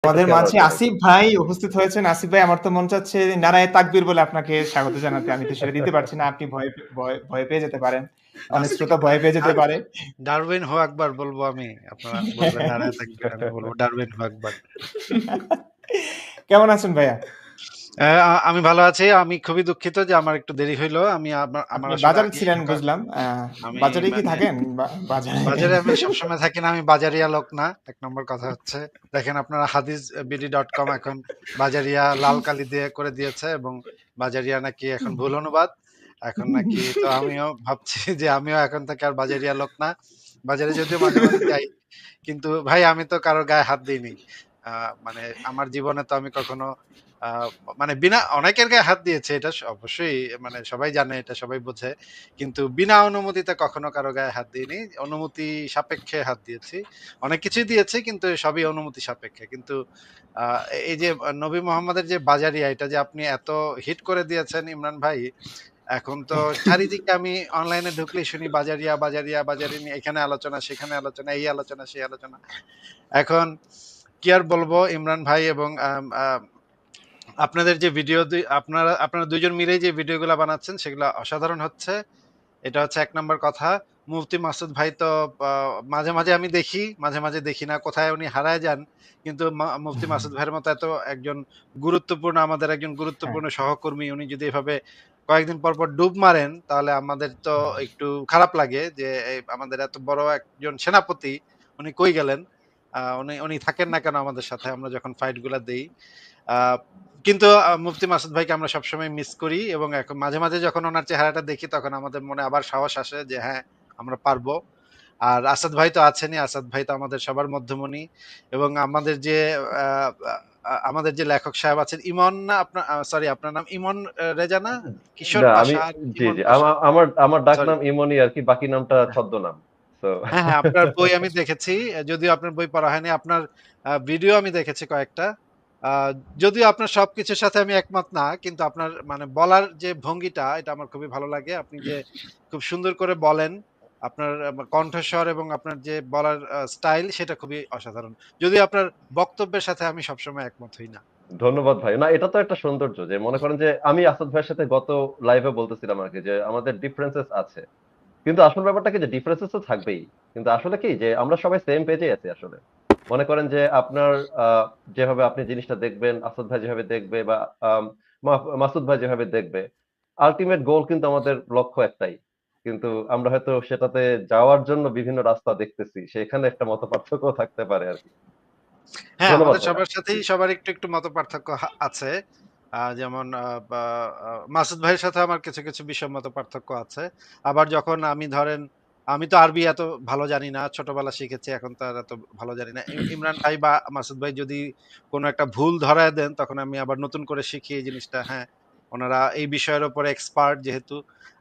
আমাদের কেন মাঝে আসলে? আসিফ ভাই উপস্থিত হয়েছেন। আসিফ ভাই আমার তো মন চাচ্ছে নারায়ে তাকবীর বলে আপনাকে স্বাগত জানাতে। আমি তো সেটা দিতে পারছি না। আপনি ভয় পেয়ে যেতে পারেন। অনেক আচ্ছা ঠিক শ্রোতা আছে। ভয় পেয়ে যেতে পারে। ডারউইন হো আকবার বলবো আমি। আপনারা বলবেন নারায়ে তাকবীর, আমি বলবো ডারউইন হো আকবার। কেমন আছেন ভাইয়া? আমি ভালো আছি। আমি খুবই দুঃখিত যে আমার একটু দেরি হইলো। আমি আমার আপনি আসলে বাজারে আগে ছিলেন বুঝলাম। আমি বাজারেই কি মানে থাকেন? বাজারে বাজারে আমি সবসময় থাকি না। আমি বাজারিয়া লোক না। ১ নম্বর কথা হচ্ছে। দেখেন আপনারা hadithbd.com এখন বাজারিয়া লাল কালি দিয়ে করে দিয়েছে এবং বাজারিয়া নাকি এখন ভুল অনুবাদ। এখন নাকি তো আমিও ভাবছি যে আমিও এখন থেকে আর বাজারিয়া লোক না। বাজারে যদিও মাঝে, মাঝে যাই। কিন্তু ভাই আমি তো কারো গায়ে হাত দিইনি। আ মানে আমার জীবনে তো আমি কখনো আ মানে বিনা অনেকের গায়ে হাত দিয়েছি এটা অবশ্যই মানে সবাই জানে এটা সবাই বোঝে। কিন্তু বিনা অনুমতিতে কখনো কারো গায়ে হাত দিইনি। অনুমতি সাপেক্ষে হাত দিয়েছি। অনেক কিছুই দিয়েছি কিন্তু সবই অনুমতি সাপেক্ষে। কিন্তু আ এই যে নবী মোহাম্মদের যে বাজারিয়া এটা যে আপনি এত হিট করে দিয়েছেন ইমরান ভাই, এখন তো চারিদিকে আমি অনলাইনে ঢুকলেই শুনি বাজারিয়া, বাজারিয়া, বাজারি নিয়ে এখানে আলোচনা, সেখানে আলোচনা, এই আলোচনা, সেই আলোচনা। এখন কি আর বলবো ইমরান ভাই এবং আম আ আপনাদের যে ভিডিও আপনারা ২ জন মিলেই যে ভিডিওগুলা বানাচ্ছেন সেগুলা অসাধারণ হচ্ছে। এটা হচ্ছে ১ নাম্বার কথা। মুফতি মাসুদ ভাই তো আ মাঝে, মাঝে আমি দেখি, মাঝে, মাঝে দেখি না। কোথায় উনি হারায় যান। কিন্তু মুফতি মাসুদ ভাইয়ের মতো এত একজন আমাদের একজন হ্যাঁ। গুরুত্বপূর্ণ সহকর্মী উনি যদি এভাবে কয়েকদিন পর, পর ডুব মারেন তাহলে আমাদের তো একটু খারাপ লাগে যে আমাদের এত বড় একজন সেনাপতি উনি কই গেলেন? উনি উনি থাকেন না কেন আমাদের সাথে আমরা যখন ফাইট গুলা দেই? আ কিন্তু মুফতি মাসুদ ভাইকে আমরা সবসময় মিস করি এবং এখন মাঝে, মাঝে যখন উনার চেহারাটা দেখি তখন আমাদের মনে আবার সাহস আসে যে হ্যাঁ, আমরা পারবো। আর আসাদ ভাই তো আছেনই। আসাদ ভাই তো আমাদের সবার মধ্যমণি এবং আমাদের যে আ আমাদের যে লেখক সাহেব আছেন ইমন না আপনার সরি আপনার নাম ইমন রেজা না? কিশোর না আমি পাশা, জি, ইমন জি। পাশা। আমার আমার সরি। ডাকনাম ইমনই আরকি। বাকি নামটা ছদ্মনাম। সো হ্যাঁ, হ্যাঁ, আপনার বই আমি দেখেছি। যদিও আপনার বই পড়া হয়নি। আপনার ভিডিও আমি দেখেছি কয়েকটা। আ যদিও আপনার সবকিছুর সাথে আমি একমত না। কিন্তু আপনার মানে বলার যে ভঙ্গিটা এটা আমার খুবই ভালো লাগে। আপনি যে খুব সুন্দর করে বলেন। আপনার কণ্ঠস্বর এবং আপনার যে বলার স্টাইল সেটা খুবই অসাধারণ। যদিও আপনার বক্তব্যের সাথে আমি সবসময় একমত হই না। ধন্যবাদ ভাই। না এটা তো একটা সৌন্দর্য যে মনে করেন যে আমি আসাদ ভাইয়ের সাথে গত লাইভে বলতেছিলাম আরকি যে আমাদের ডিফারেন্সেস আছে। কিন্তু আসল ব্যাপারটা কি যে ডিফারেন্সেস তো থাকবেই। কিন্তু আসলে কি যে আমরা সবাই সেম পেজেই আছি আসলে। মনে করেন যে আপনার আ যেভাবে আপনি জিনিসটা দেখবেন, আসাদ ভাই যেভাবে দেখবে বা আম মাসুদ ভাই যেভাবে দেখবে, আল্টিমেট গোল কিন্তু আমাদের লক্ষ্য একটাই। কিন্তু আমরা হয়তো সেটাতে যাওয়ার জন্য বিভিন্ন রাস্তা দেখতেছি। সেখানে একটা মতপার্থক্য থাকতে পারে আরকি। হ্যাঁ, ধন্যবাদ আমাদের ভাইয়া। সবার সাথেই সবার একটু, একটু মতপার্থক্য আছে। যেমন বা মাসুদ ভাইয়ের সাথে আমার কিছু, কিছু বিষয় মতপার্থক্য আছে। আবার যখন আমি ধরেন আমি তো আরবি এত ভালো জানি না। ছোটবেলা শিখেছি, এখন তো আর এত ভালো জানি না। ইমরান ভাই বা মাসুদ ভাই যদি কোন একটা ভুল ধরায় দেন, তখন আমি আবার নতুন করে শিখি এই জিনিসটা। হ্যাঁ, উনারা এই বিষয়ের উপরে এক্সপার্ট যেহেতু।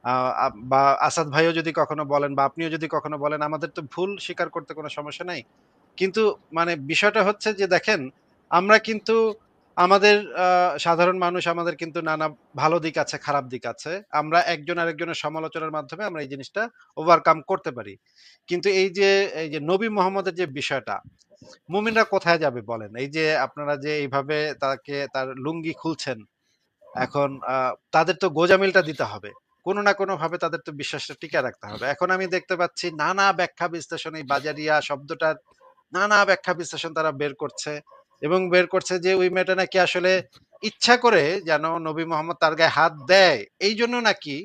আ আ বা আসাদ ভাইও যদি কখনো বলেন বা আপনিও যদি কখনো বলেন, আমাদের তো ভুল স্বীকার করতে কোনো সমস্যা নাই। কিন্তু মানে বিষয়টা হচ্ছে যে দেখেন, আমরা কিন্তু আমাদের আ সাধারণ মানুষ আমাদের কিন্তু নানা ভালো দিক আছে, খারাপ দিক আছে। আমরা একজন আরেকজনের সমালোচনার মাধ্যমে আমরা এই জিনিসটা ওভারকাম করতে পারি। কিন্তু এই যে নবী মোহাম্মদের যে বিষয়টা, মুমিনরা কোথায় যাবে বলেন? এই যে আপনারা যে এইভাবে তাকে তার লুঙ্গি খুলছেন, এখন তাদের তো গোঁজামিলটা দিতে হবে। কোন না কোনভাবে তাদের তো বিশ্বাসটা টিকায় রাখতে হবে। এখন আমি দেখতে পাচ্ছি নানা ব্যাখ্যা বিশ্লেষণ এই বাজারিয়া শব্দটার নানা ব্যাখ্যা বিশ্লেষণ তারা বের করছে এবং বের করছে যে ওই মেয়েটা নাকি আসলে ইচ্ছা করে যেন নবী মোহাম্মদ তার গায়ে হাত দেয় এইজন্য নাকি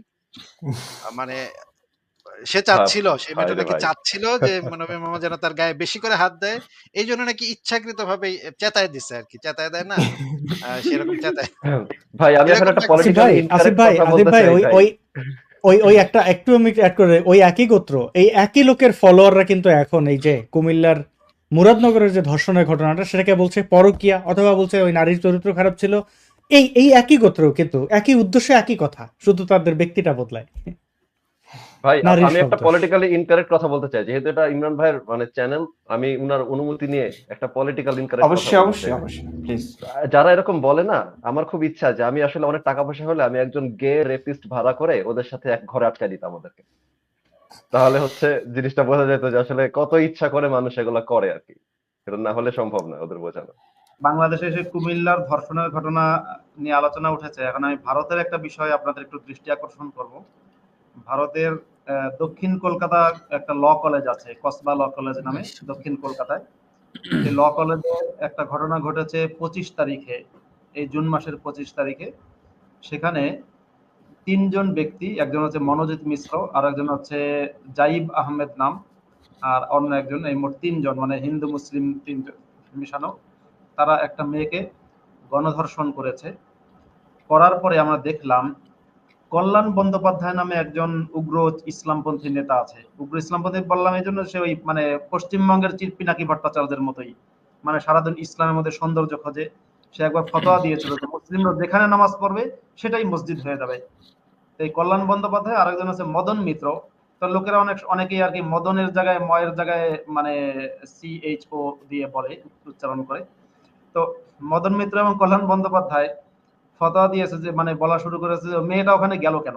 মানে সে ভাব চাচ্ছিল সেই মেয়েটা ভাইরে নাকি ভাই। চাচ্ছিল যে নবী মোহাম্মদ যেন তার গায়ে বেশি করে হাত দেয় এইজন্য নাকি ইচ্ছাকৃতভাবে চেতায় দিছে আরকি। চেতায় দেয় না? সেরকম চেতায় ভাই আমি এখন এরকম একটা নাকি পলিটিক্যালি আসিফ ইনকারেক্ট ভাই, কথা আসিফ বলতে ভাই চাই ওই ভাই। ওই ওই ওই একটা একটু আমি অ্যাড করে ওই একই গোত্র এই একই লোকের ফলোয়াররা কিন্তু এখন এই যে কুমিল্লার মুরাদনগরের যে ধর্ষণের ঘটনাটা সেটাকে বলছে পরকিয়া অথবা বলছে ওই নারীর চরিত্র খারাপ ছিল। এই একই গোত্র কিন্তু একই উদ্দেশ্যে একই কথা, শুধু তাদের ব্যক্তিটা বদলায়। ভাই নারীর আমি একটা শব্দ। পলিটিক্যালি ইনকারেক্ট কথা বলতে চাই। যেহেতু এটা ইমরান ভাইয়ের মানে চ্যানেল, আমি উনার অনুমতি নিয়ে একটা পলিটিক্যাল ইনকারেক্ট কথা অবশ্যই, বলতে চাই অবশ্যই, ভাই। অবশ্যই। প্লিজ। যারা এরকম বলে না, আমার খুব ইচ্ছা যে আমি আসলে অনেক টাকা পয়সা হলে আমি একজন গে রেপিস্ট ভাড়া করে ওদের সাথে এক ঘরে আটকায় দিতাম ওদেরকে। তাহলে হচ্ছে জিনিসটা বোঝা যেত যে আসলে কত ইচ্ছা করে মানুষ এগুলা করে আরকি। এটা না হলে সম্ভব না ওদের বোঝানো। বাংলাদেশে এসে কুমিল্লার ধর্ষণের ঘটনা নিয়ে আলোচনা উঠেছে। এখন আমি ভারতের একটা বিষয় আপনাদের একটু দৃষ্টি আকর্ষণ করব। ভারতের দক্ষিণ কলকাতা একটা ল কলেজ আছে, কসবা ল কলেজ নামে, দক্ষিণ কলকাতায়। সেই ল কলেজে একটা ঘটনা ঘটেছে 25 তারিখে, এই জুন মাসের 25 তারিখে। সেখানে 3 জন ব্যক্তি, একজন হচ্ছে মনোজিৎ মিশ্র, আর একজন হচ্ছে জাইব আহমেদ নাম, আর অন্য একজন, এই মোট 3 জন, মানে হিন্দু মুসলিম 3 জন মিশানো, তারা একটা মেয়েকে গণধর্ষণ করেছে। করার পরে আমরা দেখলাম কল্যাণ বন্দ্যোপাধ্যায় নামে একজন উগ্র ইসলামপন্থী নেতা আছে। উগ্র ইসলামপন্থী বললাম এই জন্য, সে ওই মানে পশ্চিমবঙ্গের পিনাকি ভট্টাচার্যের মতোই, মানে সারাদিন ইসলামের মধ্যে সৌন্দর্য খোঁজে। সে একবার ফতোয়া দিয়েছিল যে মুসলিমরা যেখানে নামাজ পড়বে সেটাই মসজিদ হয়ে যাবে। এই কল্যাণ বন্দ্যোপাধ্যায়, আরেকজন আছে মদন মিত্র। তো লোকেরা অনেকেই আর কি মদনের জায়গায় ময়ের জায়গায় মানে CHO দিয়ে বলে, উচ্চারণ করে। তো মদন মিত্র এবং কল্যাণ বন্দ্যোপাধ্যায় ফতোয়া দিয়েছে যে, মানে বলা শুরু করেছে যে মেয়েটা ওখানে গেল কেন।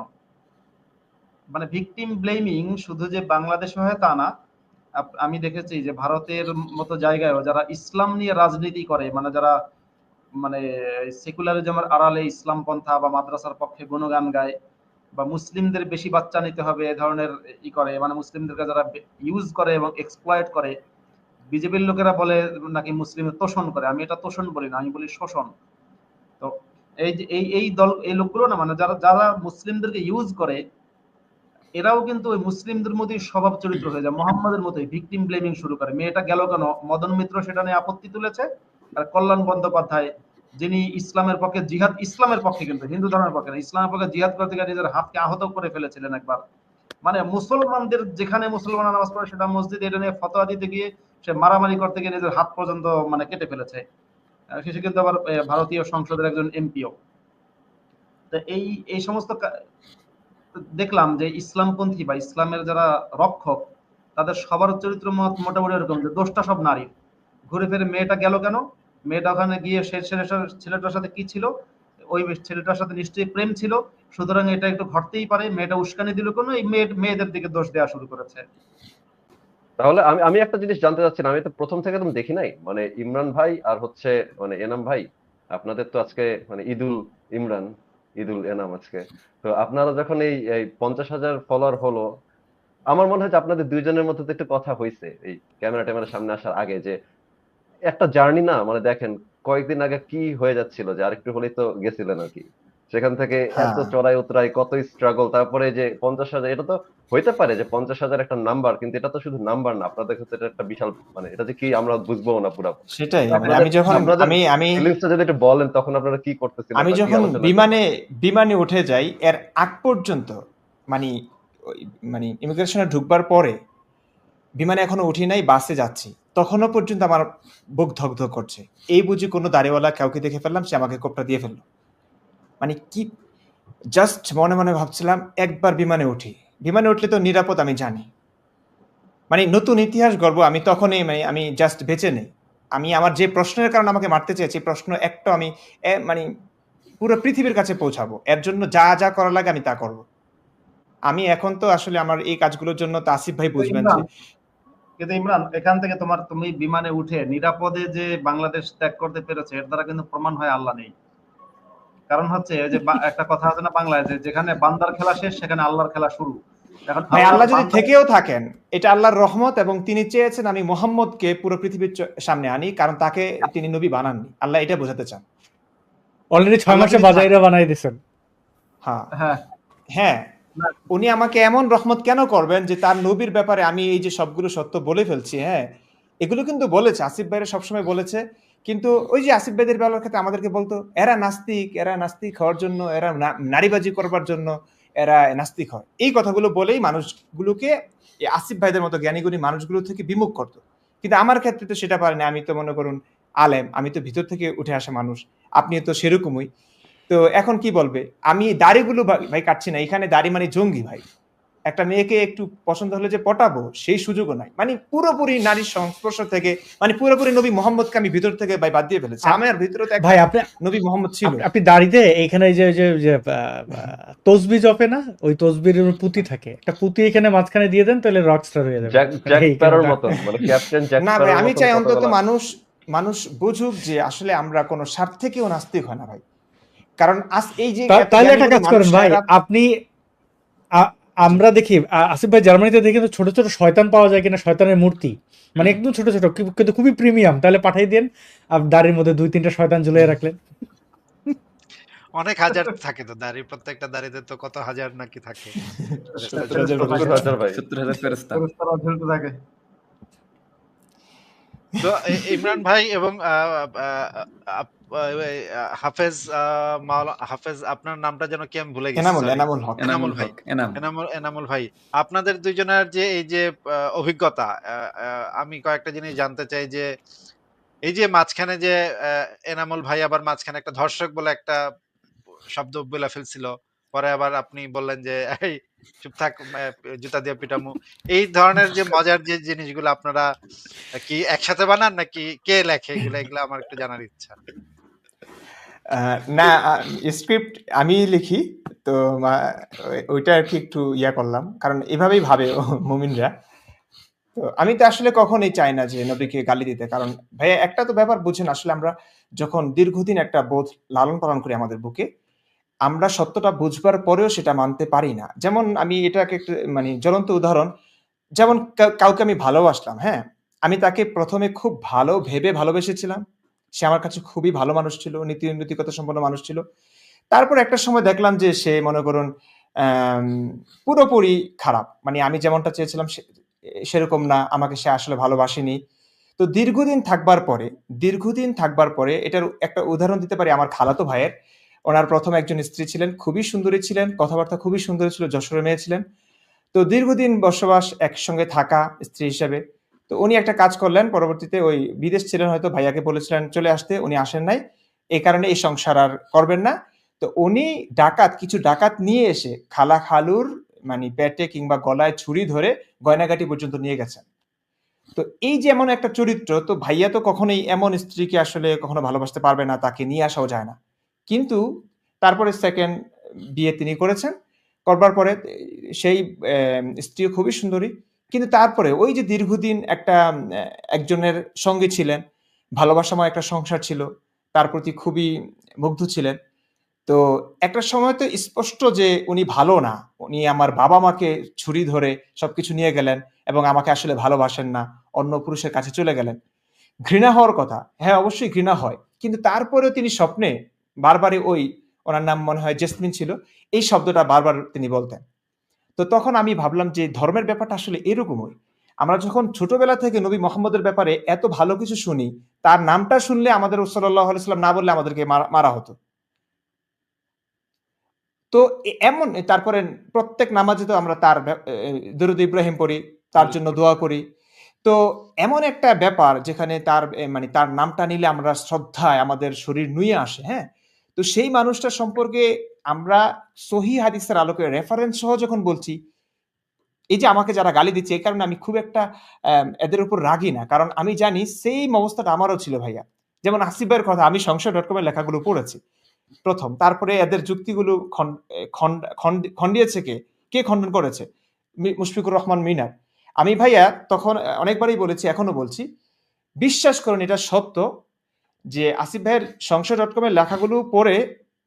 মানে ভিকটিম ব্লেমিং শুধু যে বাংলাদেশে হয় তা না, আমি দেখেছি যে ভারতের মতো জায়গায়ও যারা ইসলাম নিয়ে রাজনীতি করে, মানে যারা মানে সেকুলারিজমের আড়ালে ইসলাম পন্থা বা মাদ্রাসার পক্ষে গুণগান গায়, বা মুসলিমদের বেশি বাচ্চা নিতে হবে এ ধরনের করে, মানে মুসলিমদেরকে যারা ইউজ করে এবং এক্সপ্লয়েট করে। বিজেপির লোকেরা বলে নাকি মুসলিমের তোষণ করে, আমি এটা তোষণ বলি না, আমি বলি শোষণ। তো এই যে এই দল, এই লোকগুলো না, মানে যারা যারা মুসলিমদেরকে ইউজ করে, এরাও কিন্তু ওই মুসলিমদের মতোই স্বভাব চরিত্র হয়ে যায়, মোহাম্মদের মতোই ভিকটিম ব্লেমিং শুরু করে। মেয়েটা গেল কেন, মদন মিত্র সেটা নিয়ে আপত্তি তুলেছে। আর কল্যাণ বন্দ্যোপাধ্যায়, যিনি ইসলামের পক্ষে জিহাদ, ইসলামের পক্ষে কিন্তু হিন্দু ধর্মের পক্ষে না, ইসলামের পক্ষে জিহাদ করতে গিয়ে নিজের হাতকে আহত করে ফেলেছিলেন একবার। মানে মুসলমানদের যেখানে মুসলমানরা নামাজ পড়ে সেটা মসজিদ, এটা নিয়ে ফতোয়া দিতে গিয়ে সে মারামারি করতে গিয়ে নিজের হাত পর্যন্ত মানে কেটে ফেলেছে। শেষে কিন্তু আবার ভারতীয় সংসদের একজন এমপিও। তো এই এই সমস্ত দেখলাম যে ইসলামপন্থী বা ইসলামের যারা রক্ষক, তাদের সবার চরিত্র মোটামুটি এরকম যে দোষটা সব নারীর। ঘুরে ফিরে মেয়েটা গেল কেন, মেয়েটা ওখানে গিয়ে সে ছেলেটার সাথে কি ছিল, ওই ছেলেটার সাথে নিশ্চয়ই প্রেম ছিল, সুতরাং এটা একটু ঘটতেই পারে। মেয়েটা উস্কানি দিল কোনো, এই মেয়েদের দিকে দোষ দেওয়া শুরু করেছে। তাহলে আমি আমি একটা জিনিস জানতে চাচ্ছিলাম, আমি তো প্রথম থেকে একদম দেখি নাই, মানে ইমরান ভাই আর হচ্ছে মানে এনাম ভাই, আপনাদের তো আজকে মানে ঈদুল ইমরান, ঈদুল এনাম আজকে। তো আপনারা যখন এই 50,000 ফলোয়ার হলো, আমার মনে হয় যে আপনাদের দুইজনের মধ্যে তো একটু কথা হয়েছে এই ক্যামেরা ট্যামেরা সামনে আসার আগে, যে একটা জার্নি না, মানে দেখেন কয়েকদিন আগে কি হয়ে যাচ্ছিল, যে আরেকটু হলেই তো গেছিলেন আর কি, সেখান থেকে এত হ্যাঁ চড়াই উতরাই, কত স্ট্রাগল, তারপরে যে 50,000, এটা তো হইতে পারে যে 50,000 একটা নাম্বার, কিন্তু এটা তো শুধু নাম্বার না, আপনাদের কাছে এটা একটা বিশাল, মানে এটা যে কি আমরা বুঝবো না পুরো। সেটাই, মানে আপনাদের আমি যখন আপনাদের আমি আমি ফিলিংসটা যদি একটু বলেন, তখন আপনারা কি করতেছিলেন আমি বা কি যখন আলোচনা বিমানে করতেছিলেন? বিমানে উঠে যাই, এর আগ পর্যন্ত মানে মানে ইমিগ্রেশনে ঢুকবার পরে, বিমানে এখনো উঠি নাই, বাসে যাচ্ছি, তখনও পর্যন্ত আমার বুক ধকধক করছে। এই বুঝি কোনো দাড়িওয়ালা কাউকে দেখে ফেললাম, সে আমাকে কোপটা দিয়ে ফেললো। মানে কি, জাস্ট মনে মনে ভাবছিলাম একবার বিমানে উঠি, বিমানে উঠলে তো নিরাপদ আমি জানি, মানে নতুন ইতিহাস গর্ব আমি তখনই, মানে আমি জাস্ট বেঁচে নেই। আমি আমার যে প্রশ্নের কারণে আমাকে মারতে চেয়েছি, প্রশ্ন একটা আমি মানে পুরো পৃথিবীর কাছে পৌঁছাবো, এর জন্য যা যা করা লাগে আমি তা করব। আমি এখন তো আসলে আমার এই কাজগুলোর জন্য তো আসিফ ভাই বুঝবেন যে কিন্তু ইমরান, এখান থেকে তুমি বিমানে উঠে নিরাপদে যে বাংলাদেশ ত্যাগ করতে পেরেছে, এর দ্বারা কিন্তু প্রমাণ হয় আল্লাহ নেই। কারণ হচ্ছে যে একটা কথা আছে না বাংলায়, যে যেখানে বান্দার খেলা শেষ সেখানে আল্লাহর খেলা শুরু। এখন ভাই আল্লাহ যদি বান্দা, থেকেও থাকেন, এটা আল্লাহর রহমত, এবং তিনি চেয়েছেন আমি মোহাম্মদকে পুরো পৃথিবীর সামনে আনি, কারণ তাকে তিনি নবী বানাননি, আল্লাহ এটা বোঝাতে চান। অলরেডি 6 আল্লাহ মাসে যদি বাজাইরা বানাই দিছেন। হ্যাঁ হ্যাঁ হ্যাঁ, না, উনি আমাকে এমন রহমত কেন করবেন যে তার নবীর ব্যাপারে আমি এই যে সবগুলো সত্য বলে ফেলছি। হ্যাঁ, এগুলো কিন্তু বলেছে আসিফ ভাইরা, সবসময় বলেছে। কিন্তু ওই যে আসিফ ভাইদের বেলার ক্ষেত্রে আমাদেরকে বলতো এরা নাস্তিক, এরা নাস্তিক হওয়ার জন্য, এরা নারীবাজি করবার জন্য এরা নাস্তিক হয়, এই কথাগুলো বলেই মানুষগুলোকে এই আসিফ ভাইদের মতো জ্ঞানীগুণী মানুষগুলো থেকে বিমুখ করতো। কিন্তু আমার ক্ষেত্রে তো সেটা পারেনি। আমি তো মনে করুন আলেম, আমি তো ভিতর থেকে উঠে আসা মানুষ, আপনি তো সেরকমই। তো এখন কি বলবে, আমি দাড়িগুলো ভাই কাটছি না, এখানে দাড়ি মানে জঙ্গি ভাই। একটা মেয়েকে একটু পছন্দ হলে যে পটাবো সেই সুযোগও নাই, মানে পুরোপুরি নারীর সংস্পর্শ থেকে, মানে পুরোপুরি নবী মোহাম্মদকে আমি ভিতর থেকে ভাই বাদ দিয়ে ফেলেছি। আমার ভিতরে তো একটা ভাই আপনি নবী মোহাম্মদ ছিল। আপনি দাড়িতে এইখানে যে তসবি জপে না, ওই তসবির পুঁতি থাকে, একটা পুঁতি এখানে মাঝখানে দিয়ে দেন, তাহলে রকস্টার হয়ে যাবে। জ্যাক এইখানে স্প্যারোর মতন, মানে ক্যাপ্টেন জ্যাক না ভাই, স্প্যারোর আমি মতন চাই অন্তত কতগুলা। মানুষ মানুষ বুঝুক যে আসলে আমরা কোনো স্বার্থে কেউ নাস্তিক হয় না ভাই। কারণ এই যে এত তাহলে জ্ঞানী একটা গুণী কাজ মানুষ করেন ভাই, এরা আপনি জি আমরা দেখি আসিফ ভাই জার্মানিতে দেখি তো ছোট ছোট শয়তান পাওয়া যায় কিনা, শয়তানের মূর্তি, মানে হুম। একদম ছোট ছোট কিন্তু খুবই প্রিমিয়াম, তাহলে পাঠাই দেন। দাড়ির মধ্যে 2-3টা শয়তান ঝুলিয়ে রাখলেন। অনেক হাজার থাকে তো দাড়ি, প্রত্যেকটা দাড়িতে তো কত হাজার নাকি থাকে ফেরেশতা 70,000 ঝুলতে থাকে। 70,000 ভাই। 70,000 ফেরেশতা। ফেরেশতারা ঝুলতে থাকে। তো ইমরান ভাই এবং হাফেজ হাফেজ, আপনার নামটা যেন কি আমি ভুলে গেছি, সরি। এনামুল হক। এনামুল এনামুল ভাই, হক, এনাম। এনামুল ভাই, আপনাদের দুইজনের যে এই যে অভিজ্ঞতা, আমি কয়েকটা জিনিস জানতে চাই যে এই যে মাঝখানে যে এনামুল ভাই আবার মাঝখানে একটা ধর্ষক বলে একটা শব্দ বলে ফেলছিল, পরে আবার আপনি বললেন যে এই চুপ থাক, জুতা দিয়ে পিটামু। এই ধরনের যে মজার যে জিনিসগুলো আপনারা কি একসাথে বানান নাকি কে লেখে এগুলো, এগুলো আমার একটু জানার ইচ্ছা। না, স্ক্রিপ্ট আমি লিখি। তো ওইটা আর কি একটু ইয়া করলাম, কারণ এভাবেই ভাবে মুমিনরা। তো আমি তো আসলে কখনোই চাই না যে নবীকে গালি দিতে, কারণ ভাইয়া একটা তো ব্যাপার বুঝেন, আসলে আমরা যখন দীর্ঘদিন একটা বোধ লালন পালন করি আমাদের বুকে, আমরা সত্যটা বুঝবার পরেও সেটা মানতে পারি না। যেমন আমি এটাকে একটু মানে জ্বলন্ত উদাহরণ, যেমন কাউকে আমি ভালোবাসলাম, হ্যাঁ? আমি তাকে ১ম এ খুব ভালো ভেবে ভালোবেসেছিলাম। সে আমার কাছে খুবই ভালো মানুষ ছিল, নৈতিকতা সম্পন্ন মানুষ ছিল। তারপর একটা সময় দেখলাম যে সে মনে করুন অ্যাম পুরোপুরি খারাপ। মানে আমি যেমনটা চেয়েছিলাম সেরকম না। আমাকে সে আসলে ভালোবাসেনি। তো দীর্ঘদিন থাকবার পরে এটার একটা উদাহরণ দিতে পারি আমার খালাতো ভাইয়ের। ওনার ১ম একজন স্ত্রী ছিলেন, খুবই সুন্দরী ছিলেন, কথাবার্তা খুবই সুন্দর ছিল, যশোরের মেয়ে ছিলেন। তো দীর্ঘদিন বসবাস, একসঙ্গে থাকা স্ত্রী হিসেবে। তো উনি একটা কাজ করলেন, পরবর্তীতে ওই বিদেশ ছিলেন হয়তো, ভাইয়াকে বলেছিলেন চলে আসতে, উনি আসেন নাই। এই কারণে এই সংসার আর করবেন না। তো উনি কিছু ডাকাত নিয়ে এসে খালুর মানে পেটে কিংবা গলায় ছুরি ধরে গয়নাগাটি পর্যন্ত নিয়ে গেছেন। তো এই যে এমন একটা চরিত্র, তো ভাইয়া তো কখনোই এমন স্ত্রীকে আসলে কখনো ভালোবাসতে পারবে না, তাকে নিয়ে আসাও যায় না। কিন্তু তারপরে 2nd বিয়ে তিনি করেছেন। করবার পরে সেই স্ত্রীও খুবই সুন্দরী। কিন্তু তারপরে ওই যে দীর্ঘদিন একটা একজনের সঙ্গী ছিলেন, ভালোবাসাময় একটা সংসার ছিল, তার প্রতি খুবই মুগ্ধ ছিলেন। তো একটা সময় তো স্পষ্ট যে উনি ভালো না। উনি আমার বাবা-মাকে ছুরি ধরে সবকিছু নিয়ে গেলেন এবং আমাকে আসলে ভালোবাসেন না। অন্য পুরুষের কাছে চলে গেলেন। ঘৃণা হওয়ার কথা। হ্যাঁ, অবশ্যই ঘৃণা হয়। কিন্তু তারপরেও তিনি স্বপ্নে বারবারই ওনার নাম মনে হয় জেসমিন ছিল। এই শব্দটা বারবার তিনি বলতেন। তো তখন আমি ভাবলাম যে ধর্মের ব্যাপারটা আসলে এরকমই। আমরা যখন ছোটবেলা থেকে নবী মুহাম্মদের ব্যাপারে এত ভালো কিছু শুনি, তার নামটা শুনলে আমাদের সাল্লাল্লাহু আলাইহি ওয়াসাল্লাম না বললে আমাদেরকে মারা হতো। তো এমন তারপরে প্রত্যেক নামাজে তো আমরা তার দরুদ ইব্রাহিম পড়ি, তার জন্য দোয়া করি। তো এমন একটা ব্যাপার যেখানে তার মানে তার নামটা নিলে আমরা শ্রদ্ধায় আমাদের শরীর নুয়ে আসে, হ্যাঁ? তো সেই মানুষটা সম্পর্কে আমরা সহিহ হাদিসের আলোকে রেফারেন্স সহ যখন বলছি, এই যে আমাকে যারা গালি দিচ্ছে, এই কারণে আমি খুব একটা এদের উপর রাগি না। কারণ আমি জানি সেইম অবস্থাটা আমারও ছিল ভাইয়া। যেমন আসিফ ভাইয়ের কথা আমি সংশয়.com এর লেখাগুলো পড়েছি ১ম। তারপরে এদের যুক্তিগুলো খন্ডিয়েছে কে? কে খণ্ডন করেছে? মুশফিকুর রহমান মিনার। আমি ভাইয়া তখন অনেকবারই বলেছি, এখনো বলছি, বিশ্বাস করুন এটা সত্য যে আসিফ ভাইয়ের সংশয়.com এর লেখাগুলো পড়ে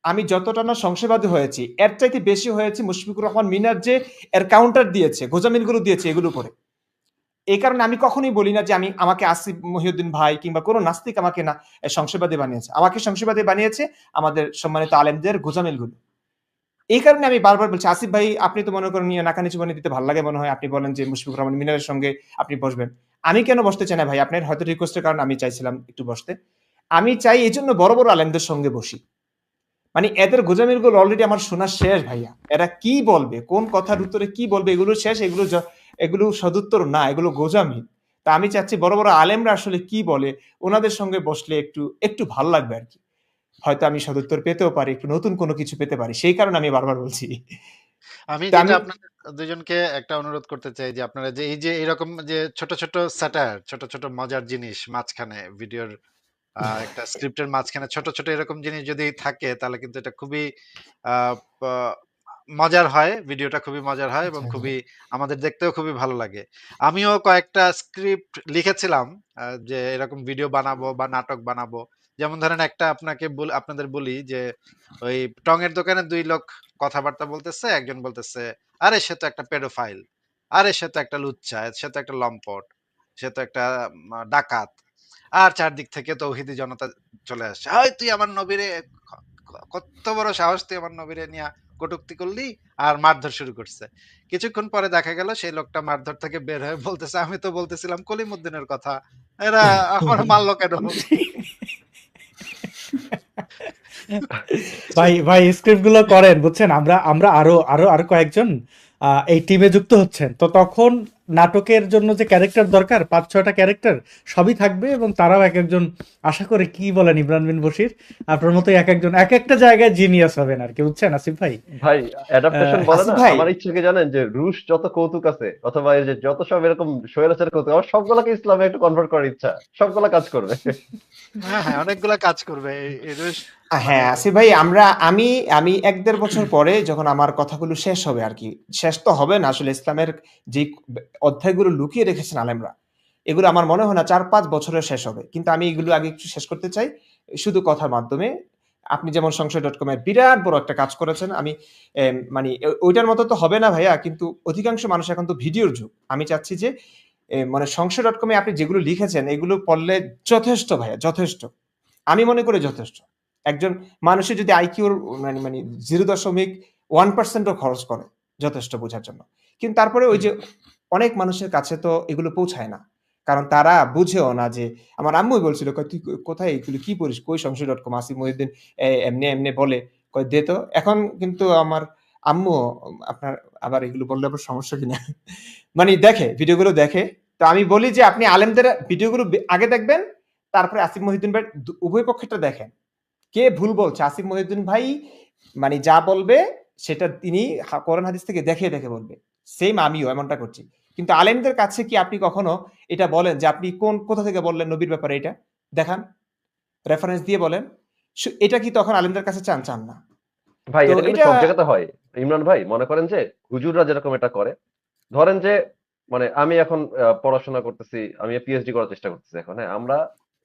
আমি যতটা না সংশয়বাদী হয়েছি, এর চাইতে বেশি হয়েছি মুশফিকুর রহমান মিনার যে এর কাউন্টার দিয়েছে, গোঁজামিলগুলো দিয়েছে এগুলো পড়ে। এই কারণে আমি কখনোই বলি না যে আমাকে আসিফ মহিউদ্দিন ভাই কিংবা কোনো নাস্তিক আমাকে না সংশয়বাদী বানিয়েছে। আমাকে সংশয়বাদী বানিয়েছে আমাদের সম্মানিত আলেমদের গোঁজামিলগুলো। এই কারণে আমি বারবার বলছি, আসিফ ভাই আপনি তো মনে করেন নাকানি চুবানি দিতে ভালো লাগে মনে হয়, আপনি বলেন যে মুশফিকুর রহমান মিনারের সঙ্গে আপনি বসবেন। আমি কেন বসতে চাই না ভাই? আপনার হয়তো রিকোয়েস্টের কারণে আমি চাইছিলাম একটু বসতে। আমি চাই এজন্য বড় আলেমদের সঙ্গে বসি। মানে এদের গোঁজামিলগুলো অলরেডি আমার শোনা শেষ ভাইয়া। এরা কি বলবে, কোন কথার উত্তরে কি বলবে এগুলো শেষ, এগুলো সদুত্তর না, এগুলো গোঁজামিল। তা আমি চাচ্ছি বড় আলেমরা আসলে কি বলে, ওনাদের সঙ্গে বসলে একটু ভাল লাগবে আরকি। হয়তো আমি সদুত্তর পেতেও পারি, একটু নতুন কোনো কিছু পেতে পারি। সেই কারণে আমি বারবার বলছি। আমি তা যেটা আমি আপনাদের দুজনকে একটা অনুরোধ করতে চাই যে আপনারা যে এই যে এরকম যে ছোট ছোট স্যাটার, ছোট ছোট মজার জিনিস মাঝখানে ভিডিওর একটা স্ক্রিপ্টের মাঝখানে ছোট ছোট এরকম জিনিস যদি থাকে তাহলে কিন্তু এটা খুবই আহ, প- মজার হয়, ভিডিওটা খুবই মজার হয় এবং আচ্ছা, আচ্ছা। খুবই আমাদের দেখতেও খুবই ভালো লাগে। আমিও কয়েকটা স্ক্রিপ্ট লিখেছিলাম যে এরকম ভিডিও বানাবো বা নাটক বানাবো। যেমন ধরেন একটা আপনাদের বলি যে ওই টঙের দোকানে ২ লোক কথাবার্তা বলতেছে। একজন বলতেছে, "আরে সে তো একটা পেডোফাইল। আরে সে তো একটা লুচ্চা, সে তো একটা লম্পট, সে তো একটা ডাকাত।" আর চারদিক থেকে তৌহিদি জনতা চলে আসছে। "এই তুই আমার নবীরে ক ক কত্ত বড় সাহস তুই আমার নবীরে নিয়া কটূক্তি করলি?" আর মারধর শুরু করছে। কিছুক্ষণ পরে দেখা গেল সেই লোকটা মারধর থেকে বের হয়ে বলতেছে, "আমি তো বলতেছিলাম কলিমুদ্দিনের কথা। এরা আমার মারলো কেন?" ভাই ভাই স্ক্রিপ্ট গুলো করেন বুঝছেন, আমরা আমরা আরো আরো আরো কয়েকজন এই টিমে যুক্ত হচ্ছেন, তো তখন নাটকের জন্য যে ক্যারেক্টার দরকার ৫-৬টা ক্যারেক্টার সবই থাকবে, এবং তারাও এক একজন, আশা করি কি বলেন ইমরান বিন বশির, আপনার মতো এক একজন এক একটা জায়গায় জিনিয়াস হবেন আর কি, বুঝছেন আসিফ ভাই। ভাই অ্যাডাপ্টেশন বলে আসিফ না, ভাই, আমার ইচ্ছে কি জানেন, যে রুশ যত কৌতুক আছে অথবা এই যে যত সব এরকম স্বৈরাচার কৌতুক, আমার সবগুলোকে ইসলামে একটু কনভার্ট করার ইচ্ছা, সবগুলা কাজ করবে। হ্যাঁ, হ্যাঁ, অনেকগুলা কাজ করবে। এই রুশ মানে হ্যাঁ, আসিফ ভাই, আমি আমি ১-১.৫ বছর পরে যখন আমার কথাগুলো শেষ হবে আরকি। শেষ তো হবে না আসলে, ইসলামের যে অধ্যায়গুলো লুকিয়ে রেখেছেন আলেমরা, এগুলো আমার মনে হয় না ৪-৫ বছরে শেষ হবে। কিন্তু আমি এগুলো আগে একটু শেষ করতে চাই শুধু কথার মাধ্যমে। আপনি যেমন সংশয়.com এর বিরাট বড় একটা কাজ করেছেন। আমি মানে ওইটার মতো তো হবে না ভাইয়া, কিন্তু অধিকাংশ মানুষ এখন তো ভিডিওর যুগ। আমি চাচ্ছি যে মানে সংশয়.com এ আপনি যেগুলো লিখেছেন এগুলো পড়লে যথেষ্ট ভাইয়া, যথেষ্ট। আমি মনে করি যথেষ্ট। একজন মানুষের যদি আইকিউর মানে মানে 0.1% ও খরচ করে যথেষ্ট বোঝার জন্য। কিন্তু তারপরে ওই যে অনেক মানুষের কাছে তো এগুলো পৌঁছায় না। কারণ তারা বুঝেও না যে, আমার আম্মুই বলছিল, কয়, "তুই কোথায় এগুলো কি পড়িস? কই সংশয়.com, আসিফ মহিউদ্দিন এমনে, এমনে বলে, কয় দে তো।" এখন কিন্তু আমার আম্মুও আপনার আবার এগুলো বললে আবার সমস্যা কিনা? মানে দেখে, ভিডিওগুলো দেখে। তো আমি বলি যে, "আপনি আলেমদের ভিডিওগুলো আগে দেখবেন, তারপরে আসিফ মহিউদ্দিন ভাই উভয় পক্ষেরটা দেখেন। কে ভুল বলছে? আসিফ মহিউদ্দিন ভাই মানে যা বলবে সেটা তিনি কোরআন হাদিস থেকে দেখে, দেখে বলবে। সেইম আমিও এমনটা করছি। কিন্তু আলেমদের কাছে কি আপনি কখনো এটা বলেন যে, আপনি কোথা থেকে বললেন নবীর ব্যাপারে এটা? দেখান। রেফারেন্স দিয়ে বলেন। এটা কি তখন আলেমদের কাছে চান? চান না। ভাই তো এটা কিন্তু এটা সব জায়গাতে হয়। ইমরান ভাই মনে করেন যে হুজুররা যেরকম এটা করে, ধরেন যে মানে আমি এখন পড়াশোনা করতেছি, আমি পিএইচডি করার চেষ্টা করতেছি এখন। হ্যাঁ,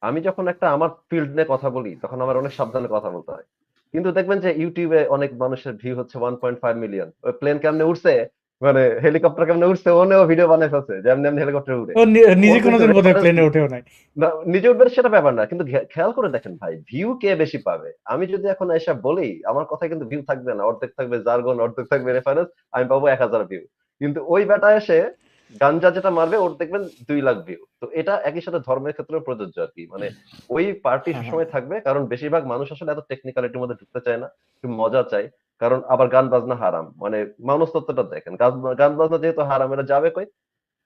আমি যখন একটা আমার ফিল্ড নিয়ে কথা বলি তখন আমার অনেক সাবধানে কথা বলতে হয়। কিন্তু দেখবেন যে ইউটিউবে অনেক মানুষের ভিউ হচ্ছে 1.5 মিলিয়ন। ওই প্লেন কেমনে উঠছে, মানে হেলিকপ্টার কেমনে উঠছে, ওনেও ভিডিও বানাই ফেলছে যে এমনি এমনি হেলিকপ্টার উড়ে। ও নিজে ওর কিন্তু কোনোদিন বোধহয় রেফারেন্স প্লেনে ওঠেও নাই। না, নিজে উঠবে সেটা ব্যাপার না, কিন্তু খেয়াল করে দেখেন ভাই, ভিউ কে বেশি পাবে। আমি যদি এখন এসব বলি, আমার কথায় কিন্তু ভিউ থাকবে না, অর্ধেক থাকবে জার্গন, অর্ধেক থাকবে রেফারেন্স, আমি পাবো 1000 ভিউ। কিন্তু ওই বেটা এসে গাঞ্জা যেটা মারবে ওর দেখবেন 2 লাখ ভিউ। তো এটা একই সাথে ধর্মের ক্ষেত্রেও প্রযোজ্য আর কি, মানে ওই পার্টি হ্যাঁ, হ্যাঁ। সবসময় থাকবে, কারণ বেশিরভাগ মানুষ আসলে এত টেকনিক্যালিটির মধ্যে ঢুকতে চায় না, একটু মজা চাই। কারণ আবার গান বাজনা হারাম, মানে মানুষ তত্ত্বটা দেখেন, গান বাজনা যেহেতু হারাম, এরা যাবে কই?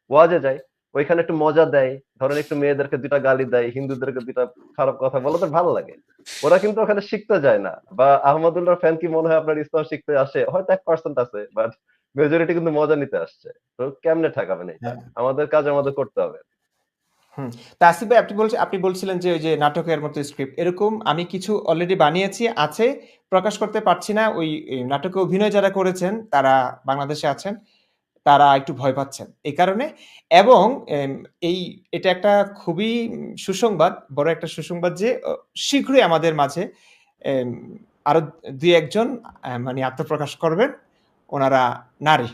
ওয়াজে যায়, ওইখানে একটু মজা দেয়, ধরেন একটু মেয়েদেরকে 2টা গালি দেয়, হিন্দুদেরকে 2টা খারাপ কথা বলে, তো ভালো লাগে। ওরা কিন্তু ওখানে শিখতে যায় না। বা আহমদুল্লাহর ফ্যান কি মনে হয় আপনার ইসলাম শিখতে আসে? হয়তো 1% আছে, বাট মেজরিটি কিন্তু মজা নিতে আসছে। তো কেমনে ঠেকাবেন এটা? হ্যাঁ। আমাদের কাজ আমাদের করতে হবে। হুম। তা আসিফ ভাই, আপনি বলছিলেন যে ওই যে নাটকের মতো স্ক্রিপ্ট এরকম আমি কিছু অলরেডি বানিয়েছি, আছে, প্রকাশ করতে পারছি না। ওই নাটকে অভিনয় যারা করেছেন তারা বাংলাদেশে আছেন। তারা একটু ভয় পাচ্ছেন। এই কারণে, এবং এম এই এটা একটা খুবই সুসংবাদ, বড় একটা সুসংবাদ যে শীঘ্রই আমাদের মাঝে এম আরো ২-১ জন মানে আত্মপ্রকাশ করবেন। ওনারা নারী,